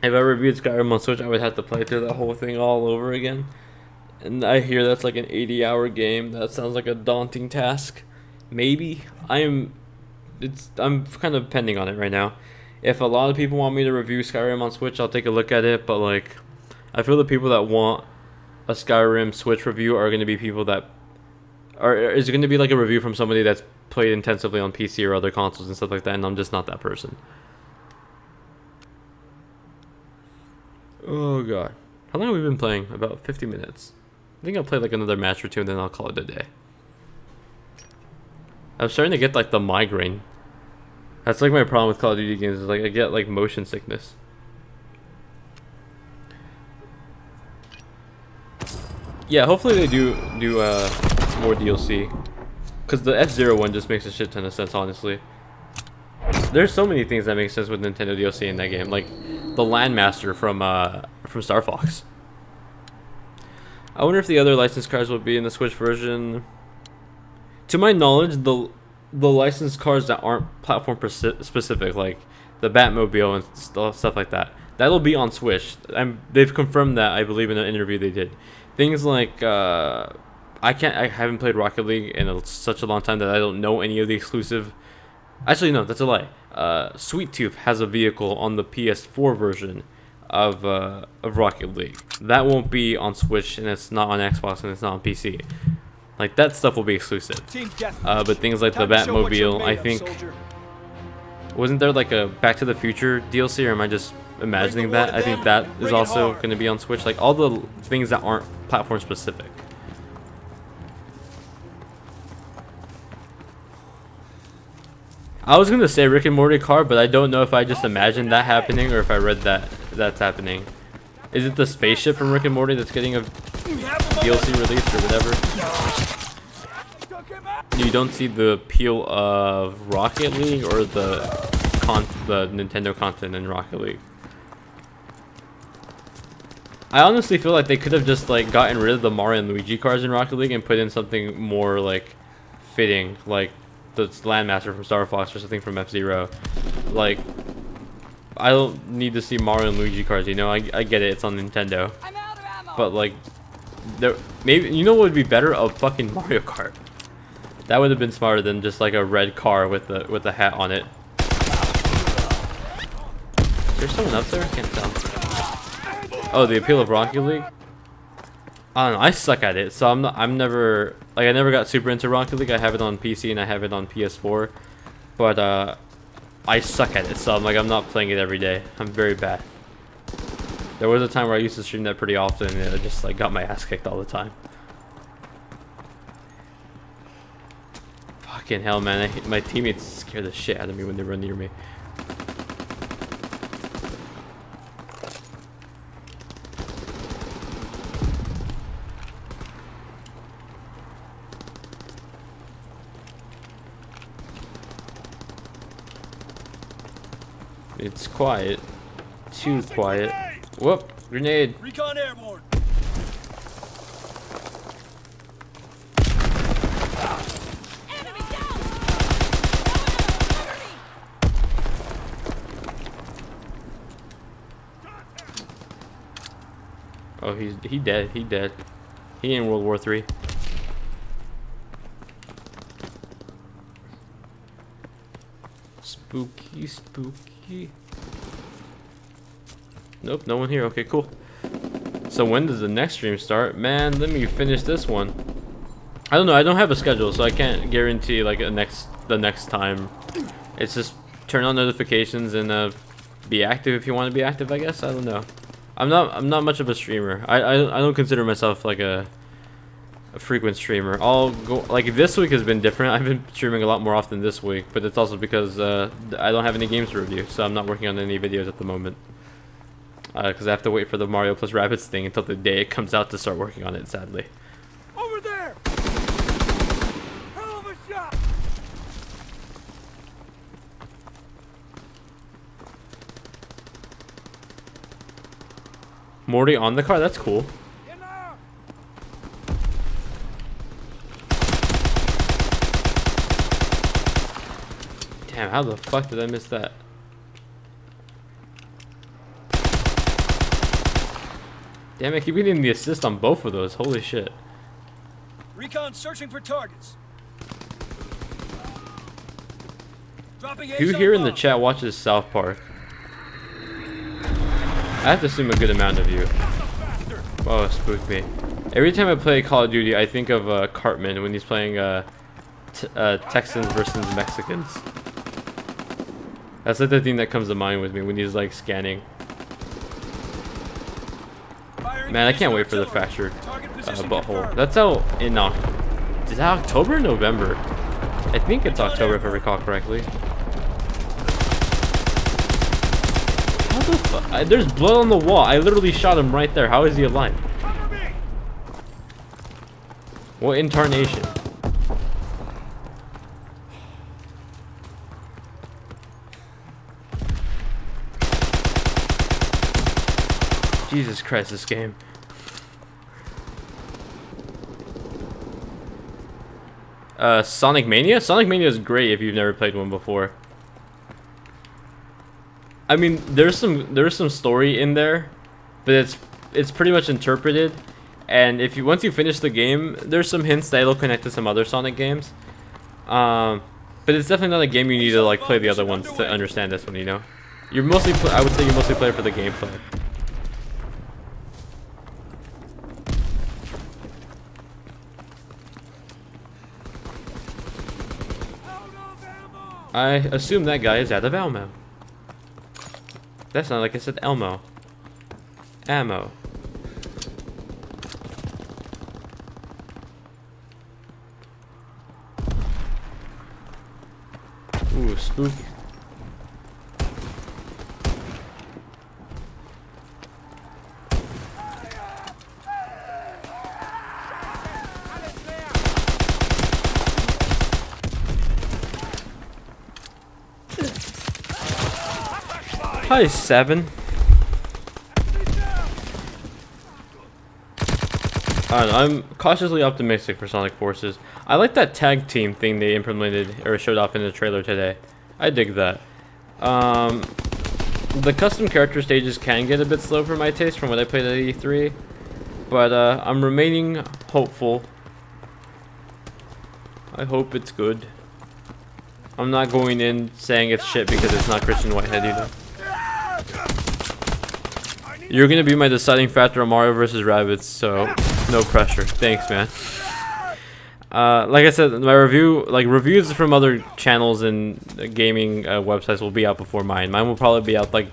If I reviewed Skyrim on Switch, I would have to play through that whole thing all over again. And I hear that's like an 80-hour game. That sounds like a daunting task. Maybe. I'm kind of pending on it right now. If a lot of people want me to review Skyrim on Switch, I'll take a look at it, but like I feel the people that want a Skyrim Switch review are going to be people that is going to be like a review from somebody that's played intensively on PC or other consoles and stuff like that, and I'm just not that person. Oh god. How long have we been playing? About 50 minutes. I think I'll play like another match or two and then I'll call it a day. I'm starting to get like the migraine. That's like my problem with Call of Duty games, is like I get like motion sickness. Yeah, hopefully they do more DLC, because the F-Zero one just makes a shit ton of sense, honestly. There's so many things that make sense with Nintendo DLC in that game, like the Landmaster from Star Fox. I wonder if the other licensed cars will be in the Switch version. To my knowledge, the licensed cars that aren't platform specific, like the Batmobile and stuff like that, that'll be on Switch. They've confirmed that, I believe, in an interview they did. Things like I haven't played Rocket League in such a long time that I don't know any of the exclusive. Actually, no, that's a lie. Sweet Tooth has a vehicle on the PS4 version of Rocket League. That won't be on Switch, and it's not on Xbox, and it's not on PC. Like, that stuff will be exclusive. But things like the Batmobile, I think... Wasn't there like a Back to the Future DLC, or am I just imagining that? I think that is also going to be on Switch. Like, all the things that aren't platform specific. I was going to say Rick and Morty car, but I don't know if I just imagined that happening or if I read that's happening. Is it the spaceship from Rick and Morty that's getting a DLC release or whatever? You don't see the appeal of Rocket League or the Nintendo content in Rocket League. I honestly feel like they could have just like gotten rid of the Mario and Luigi cars in Rocket League and put in something more like fitting, like the Landmaster from Star Fox or something from F-Zero. Like, I don't need to see Mario and Luigi cars, you know. I get it, it's on Nintendo, but like, maybe, you know what would be better? A fucking Mario Kart. That would have been smarter than just like a red car with a hat on it. Is there someone up there? I can't tell. Oh, the appeal of Rocket League? I don't know, I suck at it, so I never got super into Rocket League. I have it on PC and I have it on PS4, but I suck at it, so I'm not playing it every day. I'm very bad. There was a time where I used to stream that pretty often and I just like got my ass kicked all the time. Fucking hell, man, my teammates scare the shit out of me when they run near me. It's quiet. Too quiet. Whoop! Grenade! Recon airborne! Oh, he dead. He dead. He in World War III. Spooky, spooky. Nope, no one here. Okay, cool. So when does the next stream start? Man, let me finish this one. I don't know. I don't have a schedule, so I can't guarantee like the next time. It's just turn on notifications and be active if you want to be active, I guess. I don't know. I'm not much of a streamer. I don't consider myself like a frequent streamer. I'll go, like, this week has been different. I've been streaming a lot more often this week, but it's also because I don't have any games to review, so I'm not working on any videos at the moment. Because I have to wait for the Mario plus Rabbids thing until the day it comes out to start working on it, sadly. Over there! Hell of a shot! Morty on the car? That's cool. Damn, how the fuck did I miss that? Damn, I keep getting the assist on both of those. Holy shit. Recon searching for targets. Who here in the chat watches South Park? I have to assume a good amount of you. Oh, spooked me. Every time I play Call of Duty, I think of Cartman when he's playing Texans versus Mexicans. That's like the thing that comes to mind with me when he's like scanning. Man, I can't wait for the fractured butthole. That's out in is that October or November? I think it's October if I recall correctly. How the fuck? There's blood on the wall. I literally shot him right there. How is he alive? What incarnation? Jesus Christ, this game. Sonic Mania? Sonic Mania is great if you've never played one before. I mean, there's some story in there, but it's pretty much interpreted. And if once you finish the game, there's some hints that it'll connect to some other Sonic games. But it's definitely not a game you need to like play the other ones to understand this one. You know, you're mostly I would say you mostly play it for the gameplay. I assume that guy is out of ammo. That's not like I said Elmo. Ammo. Ooh, spooky. Hi, 7. I'm cautiously optimistic for Sonic Forces. I like that tag team thing they implemented or showed off in the trailer today. I dig that. The custom character stages can get a bit slow for my taste from what I played at E3, but I'm remaining hopeful. I hope it's good. I'm not going in saying it's shit because it's not Christian Whitehead either. You're gonna be my deciding factor on Mario vs. Rabbids, so no pressure. Thanks, man. Like I said, my reviews from other channels and gaming websites will be out before mine. Mine will probably be out like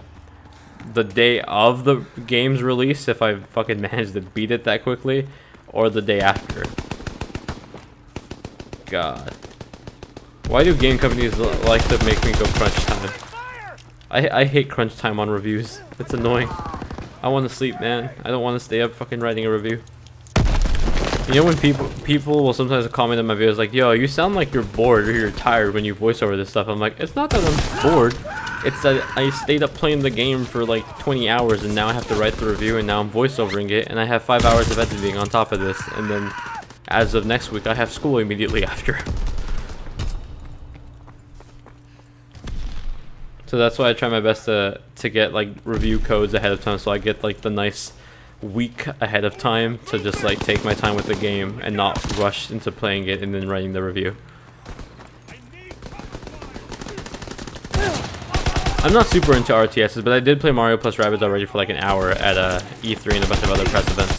the day of the game's release if I fucking manage to beat it that quickly, or the day after. God, why do game companies like to make me go crunch time? I hate crunch time on reviews. It's annoying. I want to sleep, man. I don't want to stay up fucking writing a review. You know when people will sometimes comment on my videos like, yo, you sound like you're bored or you're tired when you voice over this stuff. I'm like, it's not that I'm bored. It's that I stayed up playing the game for like 20 hours and now I have to write the review and now I'm voiceovering it and I have 5 hours of editing on top of this. And then as of next week, I have school immediately after. So that's why I try my best to get like review codes ahead of time, so I get like the nice week ahead of time to just like take my time with the game and not rush into playing it and then writing the review. I'm not super into RTSs, but I did play Mario plus Rabbids already for like an hour at E3 and a bunch of other press events.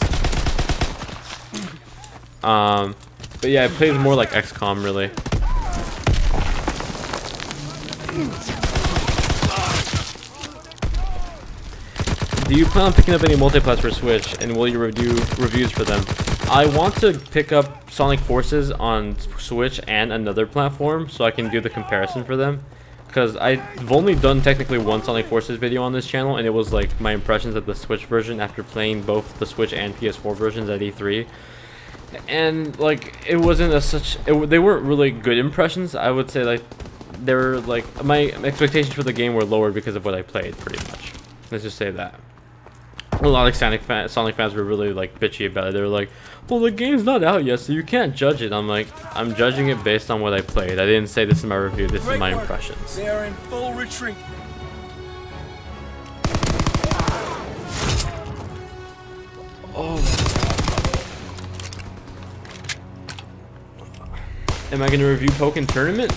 But yeah, I played more like XCOM really. Do you plan on picking up any multiplats for Switch, and will you review reviews for them? I want to pick up Sonic Forces on Switch and another platform, so I can do the comparison for them. Because I've only done technically one Sonic Forces video on this channel, and it was like my impressions of the Switch version after playing both the Switch and PS4 versions at E3. And like, it wasn't they weren't really good impressions. I would say like, they were like, my expectations for the game were lowered because of what I played, pretty much. Let's just say that. A lot of Sonic fans were really like bitchy about it. They were like, well, the game's not out yet, so you can't judge it. I'm like, I'm judging it based on what I played. I didn't say this is my review, this is my impressions. They are in full retreat. Oh. Am I gonna review Pokken Tournament?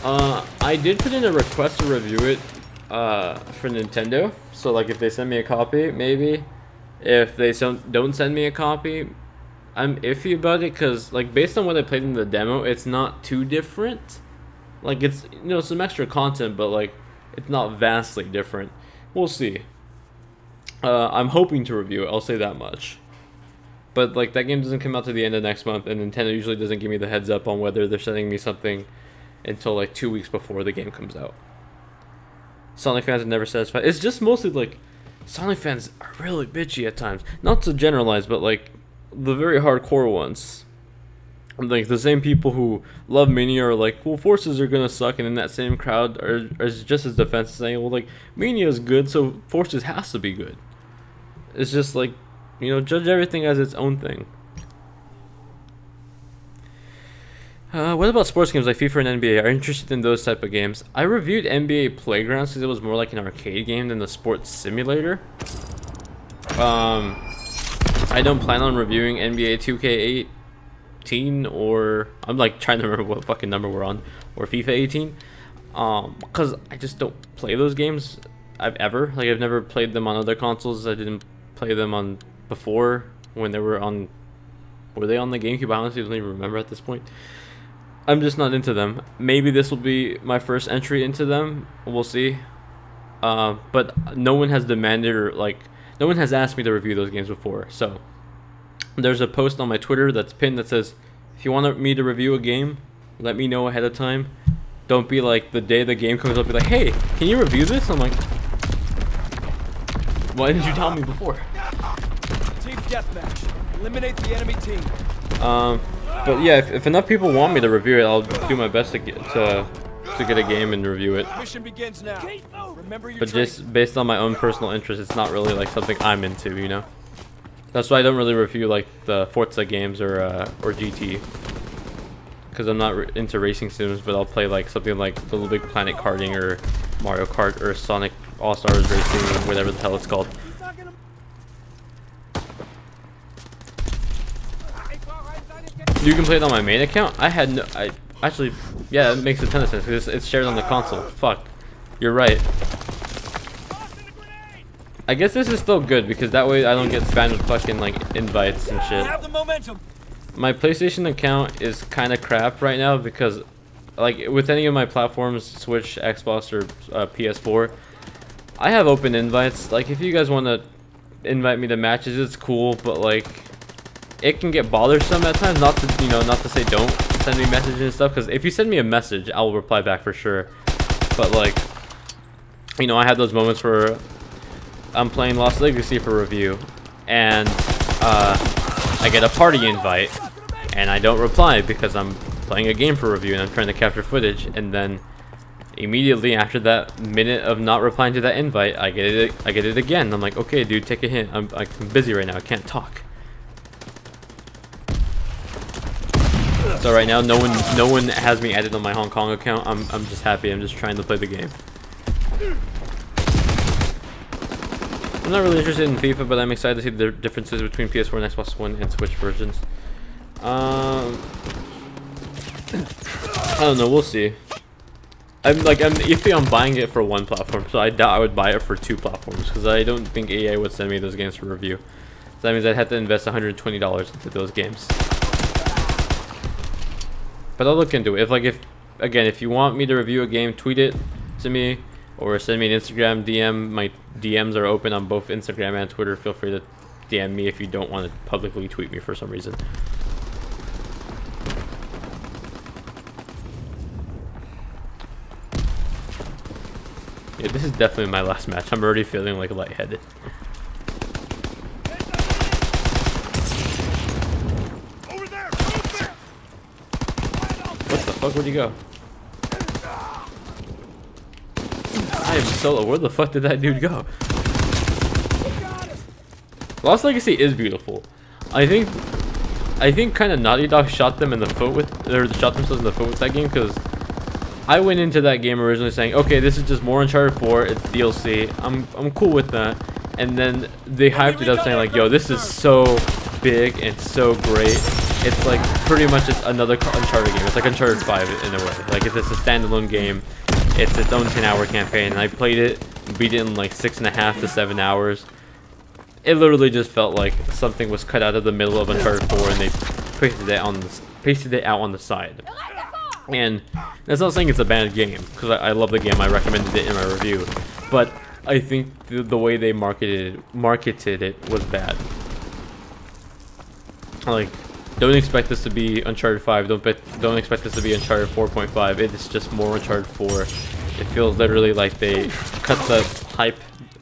I did put in a request to review it for Nintendo. So like if they send me a copy, maybe. If they don't send me a copy, I'm iffy about it because like based on what I played in the demo, it's not too different. Like it's, you know, some extra content, but like it's not vastly different. We'll see. I'm hoping to review it, I'll say that much. But like that game doesn't come out to the end of next month, and Nintendo usually doesn't give me the heads up on whether they're sending me something until like 2 weeks before the game comes out. Sonic fans are never satisfied. It's just mostly like Sonic fans are really bitchy at times. Not to generalize, but like the very hardcore ones. Like the same people who love Mania are like, well, Forces are gonna suck, and in that same crowd are just as defensive, saying, well, like Mania is good, so Forces has to be good. It's just like, you know, judge everything as its own thing. What about sports games like FIFA and NBA? Are you interested in those type of games? I reviewed NBA Playgrounds because it was more like an arcade game than the sports simulator. I don't plan on reviewing NBA 2K18 or I'm like trying to remember what fucking number we're on, or FIFA 18, because I just don't play those games. I've never played them on other consoles. I didn't play them on before when they were on. Were they on the GameCube? I honestly don't even remember at this point. I'm just not into them. Maybe this will be my first entry into them. We'll see. But no one has demanded or like no one has asked me to review those games before. So there's a post on my Twitter that's pinned that says, if you want me to review a game, let me know ahead of time. Don't be like the day the game comes up, be like, hey, can you review this? I'm like, why didn't you tell me before? Team deathmatch. Eliminate the enemy team. But yeah, if enough people want me to review it, I'll do my best to get a game and review it. Mission begins now. Remember your But just based on my own personal interest, it's not really like something I'm into, you know. That's why I don't really review like the Forza games or GT, because I'm not into racing sims. But I'll play like something like Little Big Planet Karting or Mario Kart or Sonic All Stars Racing, whatever the hell it's called. You can play it on my main account. I actually, yeah, it makes a ton of sense because it's shared on the console. Fuck, you're right. I guess this is still good because that way I don't get spammed with fucking like invites and shit. My PlayStation account is kind of crap right now because, like, with any of my platforms, Switch, Xbox, or PS4, I have open invites. Like, if you guys want to invite me to matches, it's cool, but like, it can get bothersome at times. Not to, you know, not to say don't send me messages and stuff, because if you send me a message, I will reply back for sure. But like, you know, I have those moments where I'm playing Lost Legacy for review, and I get a party invite, and I don't reply because I'm playing a game for review and I'm trying to capture footage, and then immediately after that minute of not replying to that invite, I get it again. I'm like, okay, dude, take a hint. I'm busy right now. I can't talk. So right now, no one has me added on my Hong Kong account. I'm just happy. I'm just trying to play the game. I'm not really interested in FIFA, but I'm excited to see the differences between PS4 and Xbox One and Switch versions. I don't know. We'll see. I'm iffy on buying it for one platform, so I doubt I would buy it for two platforms because I don't think EA would send me those games for review. So that means I'd have to invest $120 into those games. But I'll look into it. If you want me to review a game, tweet it to me or send me an Instagram DM. My DMs are open on both Instagram and Twitter. Feel free to DM me if you don't want to publicly tweet me for some reason. Yeah, this is definitely my last match. I'm already feeling like lightheaded. What the fuck? Where'd he go? I am so... Where the fuck did that dude go? Lost Legacy is beautiful. I think kind of Naughty Dog shot them in the foot with... Or shot themselves in the foot with that game, because I went into that game originally saying, okay, this is just more Uncharted 4, it's DLC, I'm cool with that. And then they hyped it up saying like, yo, this is so big and so great. It's like pretty much just another Uncharted game. It's like Uncharted 5 in a way. Like it's just a standalone game. It's its own 10-hour campaign, and I played it, beat it in like 6.5 to 7 hours. It literally just felt like something was cut out of the middle of Uncharted 4, and they pasted it out on the side. And that's not saying it's a bad game, because I love the game. I recommended it in my review, but I think the way they marketed it was bad. Like, don't expect this to be Uncharted 5. Don't expect this to be Uncharted 4.5. It's just more Uncharted 4. It feels literally like they cut the hype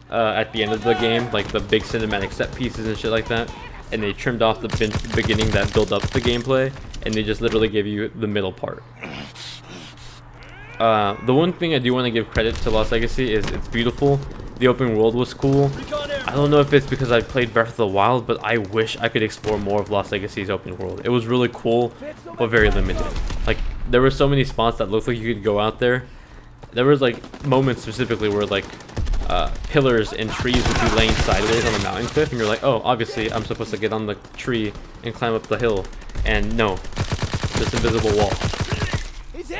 at the end of the game, like the big cinematic set pieces and shit like that, and they trimmed off the beginning that built up the gameplay, and they just literally gave you the middle part. The one thing I do want to give credit to Lost Legacy is it's beautiful. The open world was cool. I don't know if it's because I played Breath of the Wild, but I wish I could explore more of Lost Legacy's open world. It was really cool, but very limited. Like, there were so many spots that looked like you could go out there. There was like moments specifically where like pillars and trees would be laying sideways on the mountain cliff, and you're like, oh, obviously I'm supposed to get on the tree and climb up the hill, and no, this invisible wall.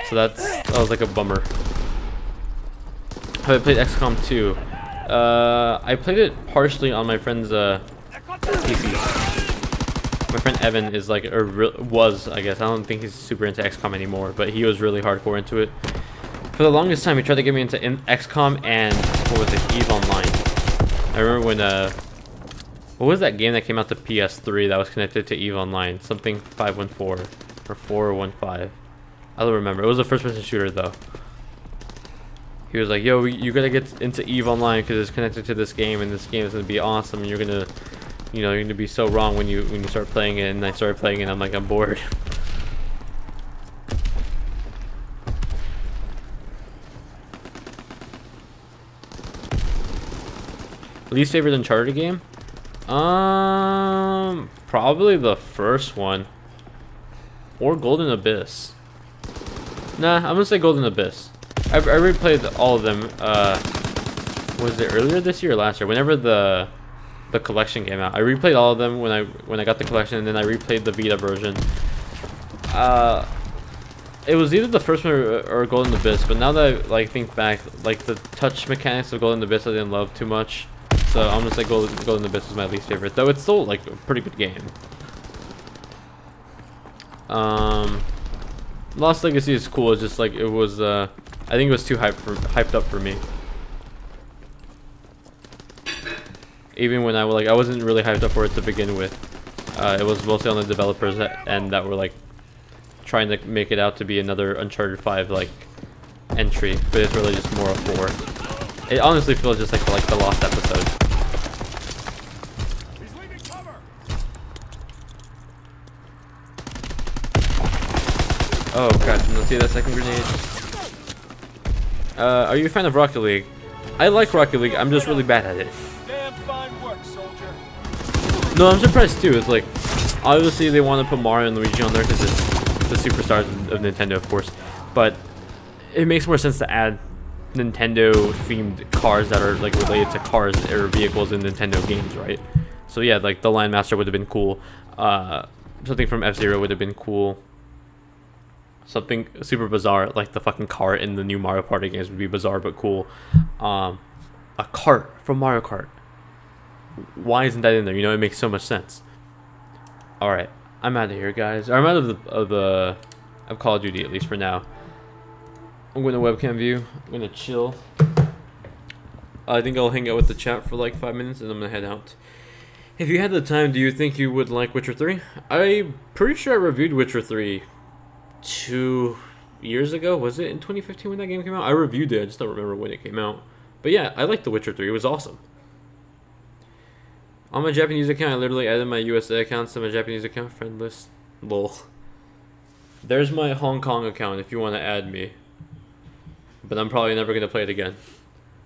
So that was like a bummer. Have I played XCOM 2? I played it partially on my friend's PC. My friend Evan is like, was, I guess. I don't think he's super into XCOM anymore, but he was really hardcore into it. For the longest time, he tried to get me into XCOM and, what was it, EVE Online. I remember when, what was that game that came out to PS3 that was connected to EVE Online? Something 514 or 415. I don't remember. It was a first-person shooter, though. He was like, yo, you gotta get into EVE Online because it's connected to this game, and this game is gonna be awesome, and you're gonna, you know, you're gonna be so wrong when you start playing it. And I started playing it, and I'm like, I'm bored. Least favorite Uncharted game? Probably the first one, or Golden Abyss. Nah, I'm gonna say Golden Abyss. I replayed all of them. Was it earlier this year or last year? Whenever the collection came out, I replayed all of them when I got the collection, and then I replayed the Vita version. It was either the first one or Golden Abyss, but now that I like think back, like the touch mechanics of Golden Abyss I didn't love too much, so I'm gonna say Golden Abyss was my least favorite. Though it's still like a pretty good game. Lost Legacy is cool. It's just like it was. I think it was too hyped up for me. Even when I wasn't really hyped up for it to begin with. It was mostly on the developers and that were like trying to make it out to be another Uncharted 5 like entry, but it's really just more a 4. It honestly feels just like the Lost episode. Oh crap, let's see that second grenade. Are you a fan of Rocket League? I like Rocket League, I'm just really bad at it. Damn fine work, soldier. No, I'm surprised too. It's like, obviously they want to put Mario and Luigi on there because it's the superstars of Nintendo, of course. But it makes more sense to add Nintendo-themed cars that are like related to cars or vehicles in Nintendo games, right? So yeah, like the Landmaster would have been cool. Something from F-Zero would have been cool. Something super bizarre, like the fucking car in the new Mario Party games would be bizarre but cool. A cart from Mario Kart. Why isn't that in there? You know, it makes so much sense. Alright, I'm out of here, guys. I'm out of Call of Duty, at least for now. I'm going to webcam view. I'm going to chill. I think I'll hang out with the chat for like 5 minutes and I'm going to head out. If you had the time, do you think you would like Witcher 3? I'm pretty sure I reviewed Witcher 3 2 years ago. Was it in 2015 when that game came out? I reviewed it, I just don't remember when it came out. But yeah, I liked The Witcher 3. It was awesome. On my Japanese account, I literally added my USA accounts to my Japanese account friend list. Lol. There's my Hong Kong account if you want to add me. But I'm probably never going to play it again.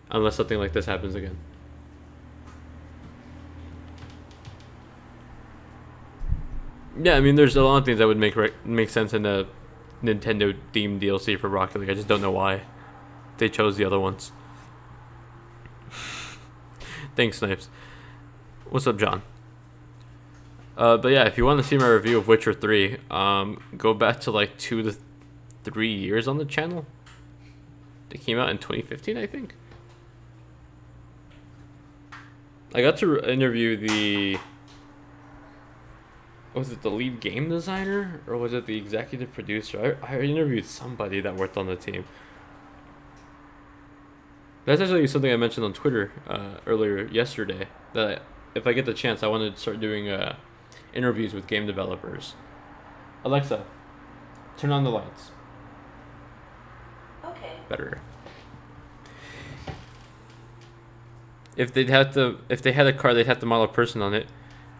Unless something like this happens again. Yeah, I mean, there's a lot of things that would make sense in a Nintendo themed DLC for Rocket League. I just don't know why they chose the other ones. Thanks, Snipes. What's up, John? But yeah, if you want to see my review of Witcher 3, go back to like 2 to 3 years on the channel. It came out in 2015, I think. I got to interview the... Was it the lead game designer? Or was it the executive producer? I interviewed somebody that worked on the team. That's actually something I mentioned on Twitter earlier yesterday. That if I get the chance, I want to start doing interviews with game developers. Alexa, turn on the lights. Okay. Better. If they had a car, they'd have to model a person on it.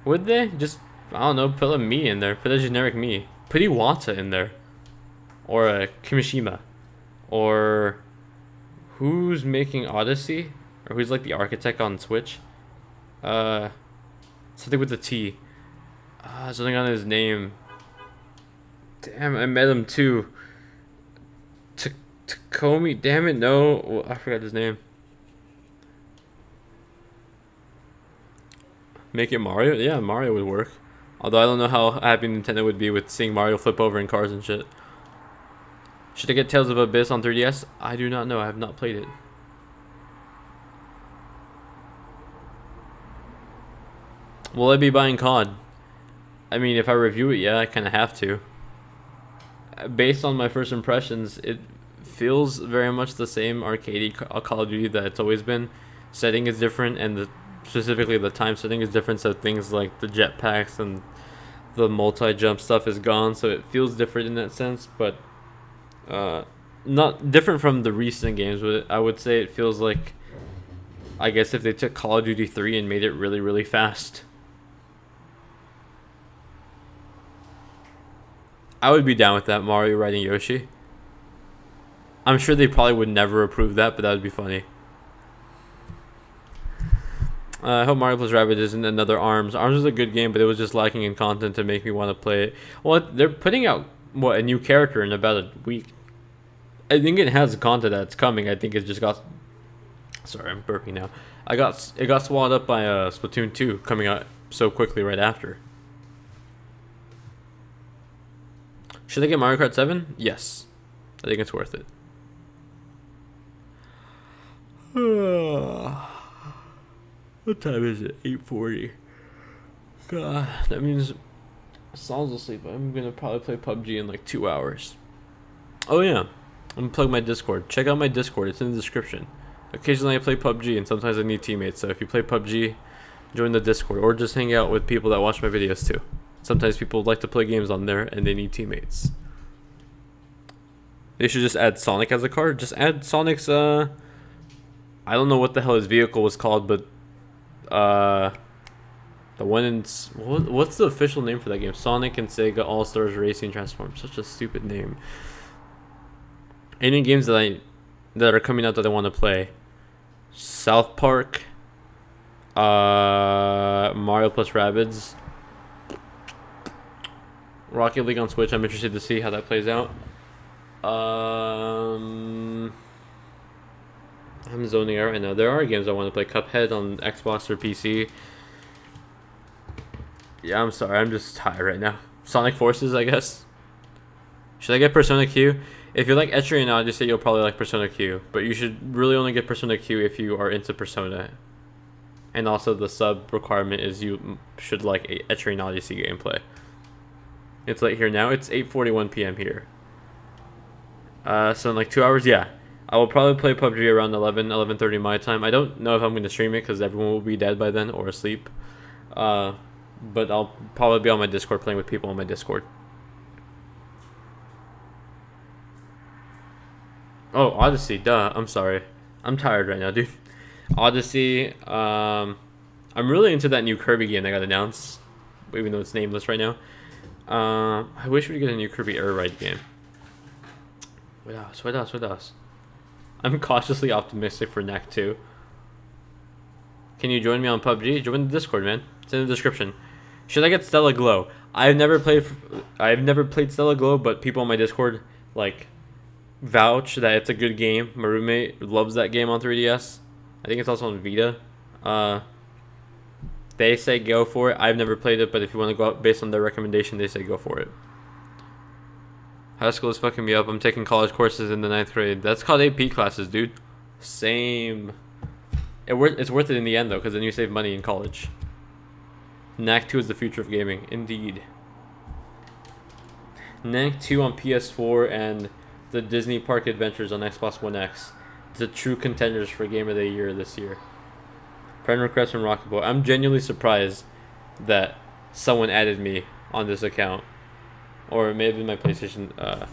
Would they? Just, I don't know, put a me in there. Put a generic me. Put Iwata in there. Or a Kimishima. Or who's making Odyssey? Or who's like the architect on Switch? Something with the T. Something on his name. Damn, I met him too. Takomi, damn it, no. Well, I forgot his name. Make it Mario? Yeah, Mario would work. Although I don't know how happy Nintendo would be with seeing Mario flip over in cars and shit. Should I get Tales of Abyss on 3DS? I do not know. I have not played it. Will I be buying COD? I mean, if I review it, yeah, I kind of have to. Based on my first impressions, it feels very much the same arcadey Call of Duty that it's always been. Setting is different, and specifically the time setting is different, so things like the jetpacks and the multi-jump stuff is gone, so it feels different in that sense, but not different from the recent games, but I would say it feels like, I guess, if they took Call of Duty 3 and made it really, really fast. I would be down with that, Mario riding Yoshi. I'm sure they probably would never approve that, but that would be funny. I hope Mario plus Rabbids isn't another ARMS. ARMS is a good game, but it was just lacking in content to make me want to play it. Well, they're putting out, what, a new character in about a week. I think it has content that's coming. I think it just got... Sorry, I'm burping now. It got swallowed up by Splatoon 2 coming out so quickly right after. Should I get Mario Kart 7? Yes. I think it's worth it. What time is it? 8:40. God, that means Saul's asleep. I'm gonna probably play PUBG in like 2 hours. Oh yeah, I'm gonna plug my Discord. Check out my Discord. It's in the description. Occasionally I play PUBG, and sometimes I need teammates. So if you play PUBG, join the Discord, or just hang out with people that watch my videos too. Sometimes people like to play games on there, and they need teammates. They should just add Sonic as a card. Just add Sonic's I don't know what the hell his vehicle was called, but the one in what's the official name for that game? Sonic and Sega All Stars Racing Transform. Such a stupid name. Any games that are coming out that I want to play? South Park, Mario plus Rabbids, Rocket League on Switch. I'm interested to see how that plays out. I'm zoning out right now. There are games I want to play. Cuphead on Xbox or PC. Yeah, I'm sorry. I'm just tired right now. Sonic Forces, I guess. Should I get Persona Q? If you like Etrian and Odyssey, you'll probably like Persona Q. But you should really only get Persona Q if you are into Persona. And also the sub requirement is you should like Etrian Odyssey gameplay. It's late here now. It's 8:41 p.m. here. So in like 2 hours, yeah. I will probably play PUBG around 11:30 my time. I don't know if I'm going to stream it because everyone will be dead by then or asleep. But I'll probably be on my Discord playing with people on my Discord. Oh, Odyssey, duh. I'm sorry. I'm tired right now, dude. Odyssey. I'm really into that new Kirby game that got announced, even though it's nameless right now. I wish we'd get a new Kirby Air Ride game. What else? I'm cautiously optimistic for NEC 2. Can you join me on PUBG? Join the Discord, man. It's in the description. Should I get Stella Glow? I've never played Stella Glow, but people on my Discord like vouch that it's a good game. My roommate loves that game on 3DS. I think it's also on Vita. They say go for it. I've never played it, but if you want to go out based on their recommendation, they say go for it. High school is fucking me up. I'm taking college courses in the 9th grade. That's called AP classes, dude. Same. It's worth it in the end, though, because then you save money in college. Knack 2 is the future of gaming. Indeed. Knack 2 on PS4 and the Disney Park Adventures on Xbox One X. The true contenders for Game of the Year this year. Friend request from Rocket Boy. I'm genuinely surprised that someone added me on this account. Or maybe my PlayStation,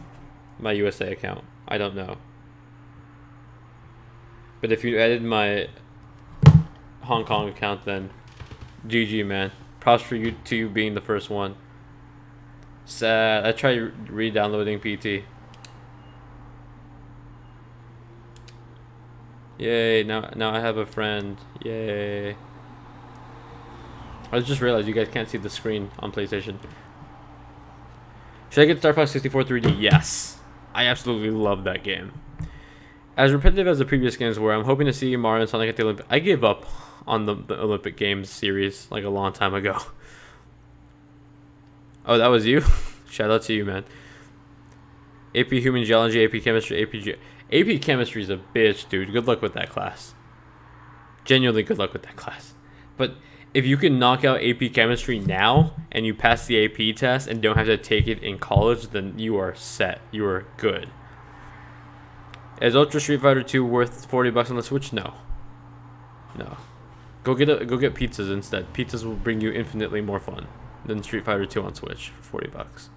my USA account. I don't know. But if you added my Hong Kong account, then GG, man. Props for you to you being the first one. Sad. I tried re-downloading PT. Yay, now I have a friend. Yay. I just realized you guys can't see the screen on PlayStation. Should I get Star Fox 64 3D? Yes. I absolutely love that game. As repetitive as the previous games were, I'm hoping to see Mario and Sonic at the Olympics. I gave up on the Olympic Games series like a long time ago. Oh, that was you? Shout out to you, man. AP Human Geology, AP Chemistry, AP Chemistry is a bitch, dude. Good luck with that class. Genuinely good luck with that class. But if you can knock out AP Chemistry now and you pass the AP test and don't have to take it in college, then you are set. You are good. Is Ultra Street Fighter 2 worth $40 on the Switch? No. No. Go get pizzas instead. Pizzas will bring you infinitely more fun than Street Fighter 2 on Switch for $40.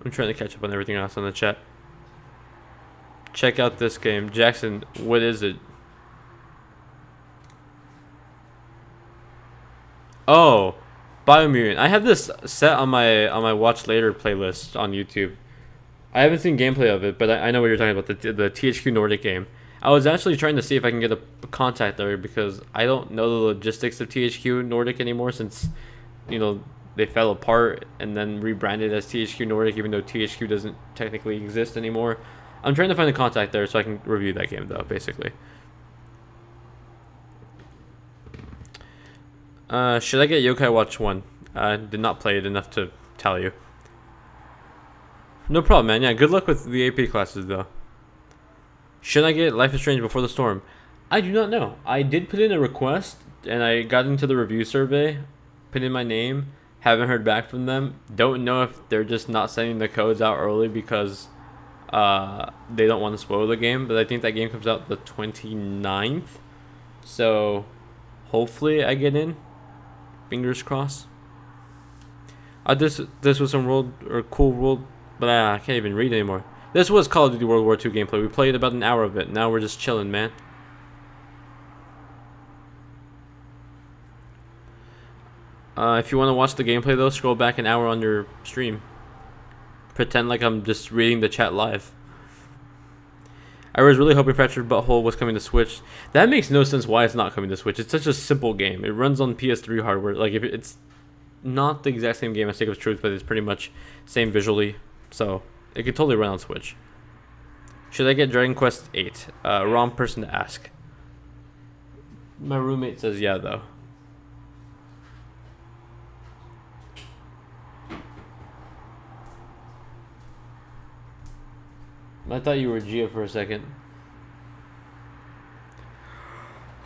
I'm trying to catch up on everything else on the chat. Check out this game. Jackson, what is it? Oh, Biomutant. I have this set on my Watch Later playlist on YouTube. I haven't seen gameplay of it, but I know what you're talking about, the THQ Nordic game. I was actually trying to see if I can get a contact there because I don't know the logistics of THQ Nordic anymore since, you know, they fell apart and then rebranded as THQ Nordic even though THQ doesn't technically exist anymore. I'm trying to find a contact there so I can review that game though, basically. Should I get Yokai Watch 1? I did not play it enough to tell you. No problem, man. Yeah, good luck with the AP classes though. Should I get Life is Strange Before the Storm? I do not know. I did put in a request, and I got into the review survey, put in my name, haven't heard back from them. Don't know if they're just not sending the codes out early because they don't want to spoil the game, but I think that game comes out the 29th. So, hopefully I get in. Fingers crossed. This was some cool world, but I can't even read anymore. This was Call of Duty World War II gameplay. We played about an hour of it. Now we're just chilling, man. If you want to watch the gameplay, though, scroll back an hour on your stream. Pretend like I'm just reading the chat live. I was really hoping Fractured Butthole was coming to Switch. That makes no sense why it's not coming to Switch. It's such a simple game. It runs on PS3 hardware. Like, if it's not the exact same game as Stick of Truth, but it's pretty much same visually. So it could totally run on Switch. Should I get Dragon Quest 8? Wrong person to ask. My roommate says yeah, though. I thought you were Gia for a second.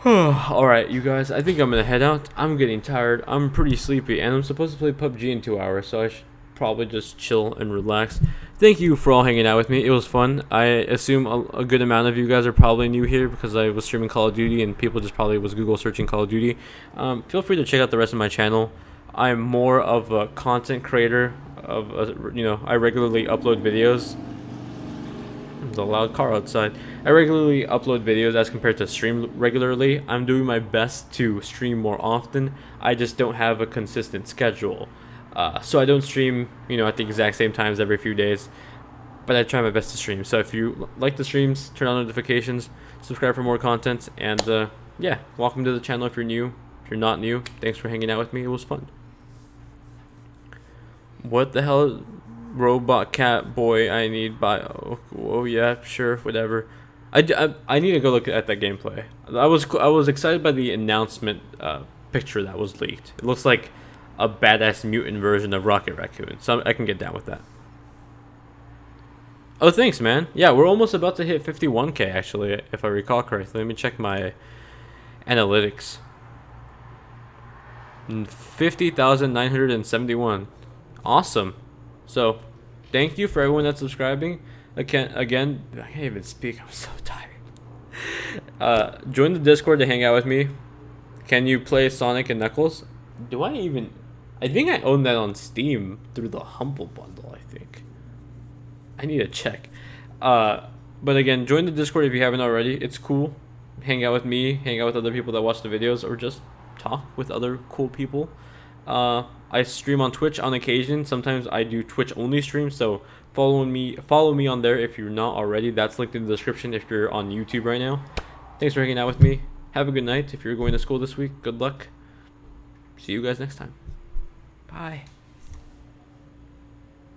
Alright, you guys. I think I'm going to head out. I'm getting tired. I'm pretty sleepy. And I'm supposed to play PUBG in 2 hours. So I should probably just chill and relax. Thank you for all hanging out with me. It was fun. I assume a good amount of you guys are probably new here because I was streaming Call of Duty and people just probably was Google searching Call of Duty. Feel free to check out the rest of my channel. I'm more of a content creator. I regularly upload videos. There's a loud car outside. I regularly upload videos as compared to stream regularly. I'm doing my best to stream more often. I just don't have a consistent schedule. So I don't stream, at the exact same times every few days. But I try my best to stream. So if you like the streams, turn on notifications, subscribe for more content, and yeah, welcome to the channel if you're new. If you're not new, thanks for hanging out with me. It was fun. What the hell? Robot cat boy, I need bio. Oh yeah, sure, whatever. I need to go look at that gameplay. I was excited by the announcement picture that was leaked. It looks like a badass mutant version of Rocket Raccoon, so I can get down with that. Oh, thanks, man. Yeah, we're almost about to hit 51K actually, if I recall correctly. Let me check my analytics. 50,971. Awesome. So, thank you for everyone that's subscribing. Again, I can't even speak. I'm so tired. Join the Discord to hang out with me. Can you play Sonic and Knuckles? Do I even? I think I own that on Steam through the Humble Bundle. I think. I need to check. But again, join the Discord if you haven't already. It's cool. Hang out with me. Hang out with other people that watch the videos, or just talk with other cool people. I stream on Twitch on occasion. Sometimes I do Twitch only streams, so follow me on there if you're not already. That's linked in the description if you're on YouTube right now. Thanks for hanging out with me. Have a good night. If you're going to school this week, good luck. See you guys next time. Bye.